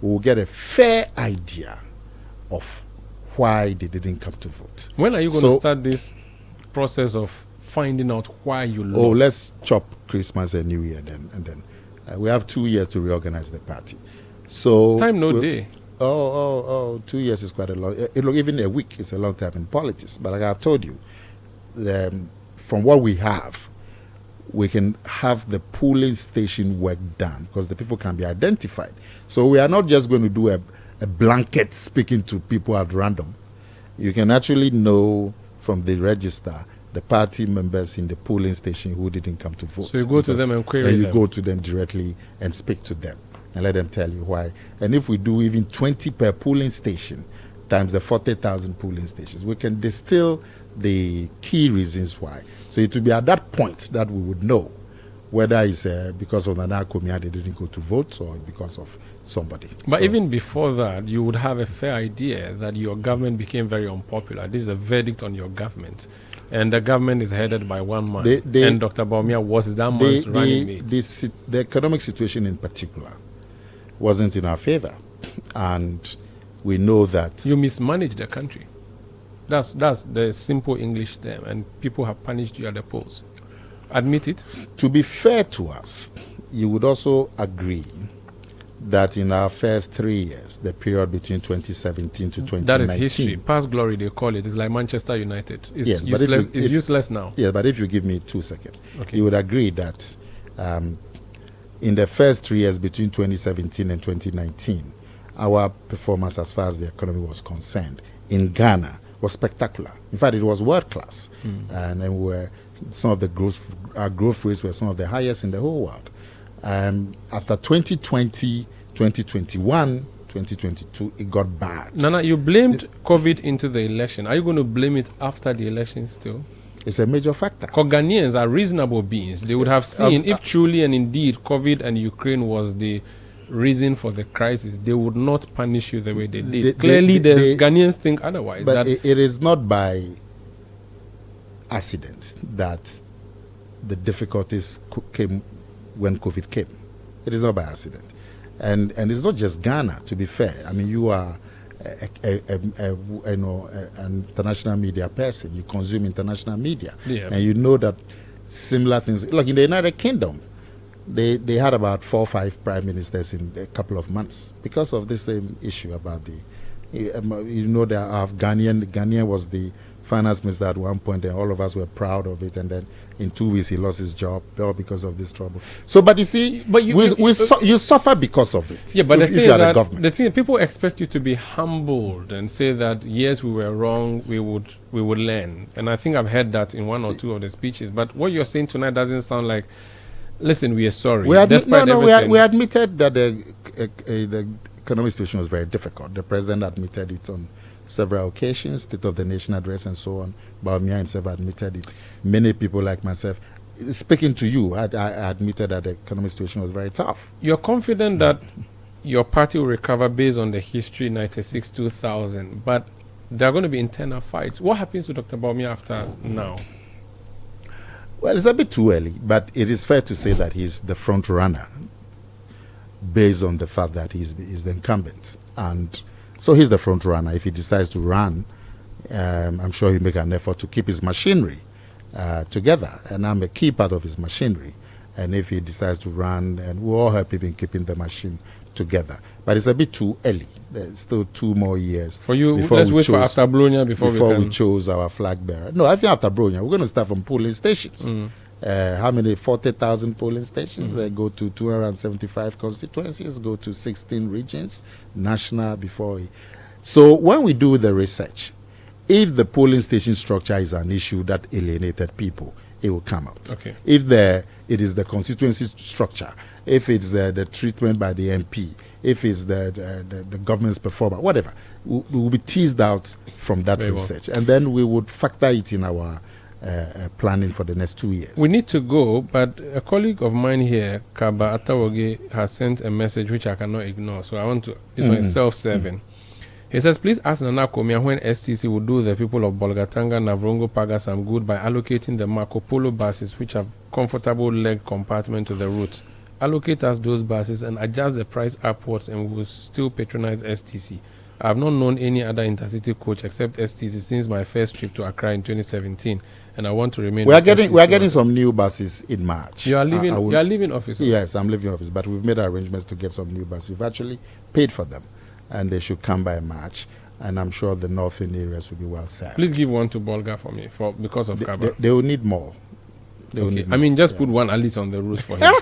we will get a fair idea of why they didn't come to vote. When are you going to start this process of finding out why you lost? Oh, let's chop Christmas and New Year then, and then we have 2 years to reorganize the party. So time no day. 2 years is quite a long. Look, even a week is a long time in politics. But like I've told you, from what we have, we can have the polling station work done because the people can be identified. So we are not just going to do a blanket speaking to people at random. You can actually know from the register the party members in the polling station who didn't come to vote. So you go to them and query them. And you go to them directly and speak to them and let them tell you why. And if we do even 20 per polling station times the 40,000 polling stations, we can distill the key reasons why. So it will be at that point that we would know whether it's because of Nana Komia they didn't go to vote or because of somebody. But even before that, you would have a fair idea that your government became very unpopular. This is a verdict on your government. And the government is headed by one man. And Dr. Bawumia was that man's running mate. The economic situation in particular wasn't in our favor. And we know that... You mismanaged the country. That's the simple English term. And people have punished you at the polls. Admit it. To be fair to us, you would also agree that in our first 3 years, the period between 2017 to 2019... That is history. Past glory, they call it. It's like Manchester United. It's useless now. Yeah, but if you give me 2 seconds, you would agree that in the first 3 years between 2017 and 2019, our performance as far as the economy was concerned in Ghana was spectacular. In fact, it was world-class. And then our growth rates were some of the highest in the whole world. After 2020, 2021, 2022, it got bad. Nana, you blamed COVID into the election. Are you going to blame it after the election still? It's a major factor. Because Ghanaians are reasonable beings. They would have seen if truly and indeed COVID and Ukraine was the reason for the crisis, they would not punish you the way they did. Clearly, the Ghanaians think otherwise. But it is not by accident that the difficulties came when COVID came. It is not by accident. And it's not just Ghana, to be fair. I mean, you are an international media person. You consume international media. Yeah. And you know that similar things, like in the United Kingdom, they had about 4 or 5 prime ministers in a couple of months because of the same issue about Ghanaian was the finance minister at one point, and all of us were proud of it, and then in 2 weeks he lost his job, all because of this trouble. So, but you see, you suffer because of it. Yeah, but the thing is, people expect you to be humbled and say that yes, we were wrong, we would learn, and I think I've heard that in 1 or 2 of the speeches. But what you're saying tonight doesn't sound like, listen, we are sorry. We admitted that the economic situation was very difficult. The president admitted it on several occasions, State of the Nation address and so on. Bawumia himself admitted it. Many people like myself, speaking to you, I admitted that the economic situation was very tough. You're confident that your party will recover based on the history 96, 2000, but there are going to be internal fights. What happens to Dr. Bawumia after now? Well, it's a bit too early, but it is fair to say that he's the front runner based on the fact that he's the incumbent. And so he's the front runner. If he decides to run, I'm sure he'll make an effort to keep his machinery together. And I'm a key part of his machinery. And if he decides to run, and we'll all help him in keeping the machine together. But it's a bit too early. There's still 2 more years. For you, let's wait for after Bronya before we chose our flag bearer. No, I think after Bronya, we're going to start from polling stations. How many? 40,000 polling stations. They go to 275 constituencies, go to 16 regions, national before. So when we do the research, if the polling station structure is an issue that alienated people, it will come out. Okay. If it is the constituency structure, if it's the treatment by the MP, if it's the government's performance, whatever, we will be teased out from that research. And then we would factor it in our planning for the next 2 years. We need to go, but a colleague of mine here, Kaba Atawoge, has sent a message which I cannot ignore. So I want to, this one is self-serving. He says, please ask Nana Komia when STC will do the people of Bolgatanga, Navrongo, Paga some good by allocating the Marco Polo buses which have comfortable leg compartment to the route. Allocate us those buses and adjust the price upwards and we will still patronize STC. I have not known any other intercity coach except STC since my first trip to Accra in 2017, and I want to remain. We are getting some new buses in March. You are leaving office. Yes, I'm leaving office, but we've made arrangements to get some new buses. We've actually paid for them, and they should come by March. And I'm sure the northern areas will be well served. Please give one to Bolga for me, because of Kaba. They will need more. Just put one at least on the route for him.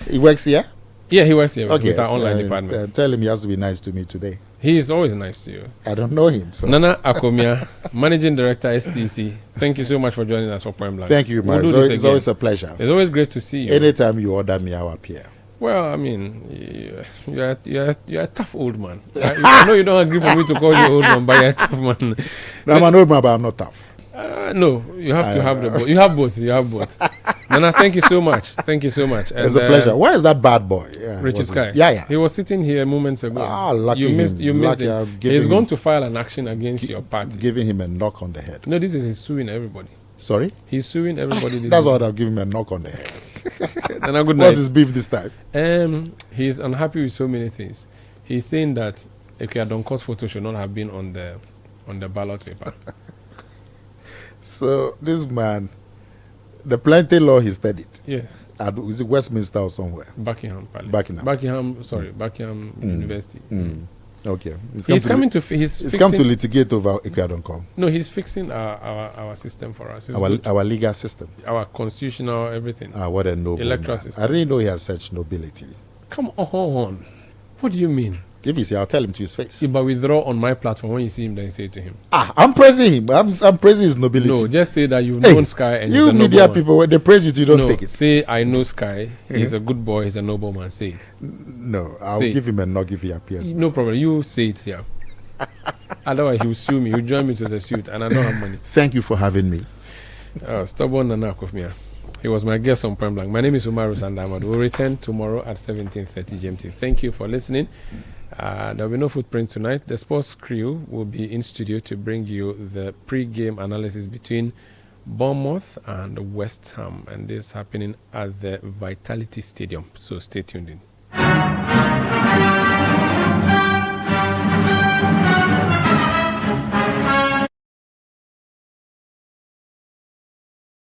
He works here? Yeah, he works here with our online department. Tell him he has to be nice to me today. He is always nice to you. I don't know him. So. Nana Akomia, Managing Director, STC. Thank you so much for joining us for Point Blank. Thank you, Mario. It's always a pleasure. It's always great to see you. Anytime you order me, I'll appear. Well, I mean, you're a tough old man. I know you don't agree for me to call you old man, but you're a tough man. No, I'm an old man, but I'm not tough. No, you have to have the both. You have both. Nana, thank you so much. Thank you so much. And, it's a pleasure. Where is that bad boy? Richard Sky. Yeah. He was sitting here moments ago. Lucky you missed lucky it. He's going to file an action against your party. Giving him a knock on the head. No, this is he's suing everybody. Sorry? He's suing everybody. That's what I'll give him a knock on the head. Nana, good night. What's his beef this time? He's unhappy with so many things. He's saying that Ekweadonko's photo should not have been on the ballot paper. So this man, the plenty law he studied. Yes. Is it Westminster or somewhere? Buckingham Palace. Buckingham University. Okay. He's come to litigate over Ekweadonko. No, he's fixing our system for us. Our legal system. Our constitutional everything. What a noble electoral man. system. I didn't know he had such nobility. Come on. What do you mean? If he's here, I'll tell him to his face. Yeah, but withdraw on my platform. When you see him, then say it to him. I'm praising him. I'm praising his nobility. No, just say that you've known Sky and you media people, when they praise you, you don't take it. Say, I know Sky. He's a good boy. He's a noble man. Say it. No, I'll give him a knock if he appears. No problem. You say it here. Otherwise, he'll sue me. He'll join me to the suit, and I don't have money. Thank you for having me. Stubborn Nana Akufmia. He was my guest on Point Blank. My name is Umaru Sandamad. We'll return tomorrow at 17:30 GMT. Thank you for listening. There will be no footprint tonight. The sports crew will be in studio to bring you the pre-game analysis between Bournemouth and West Ham, and this is happening at the Vitality Stadium. So stay tuned in.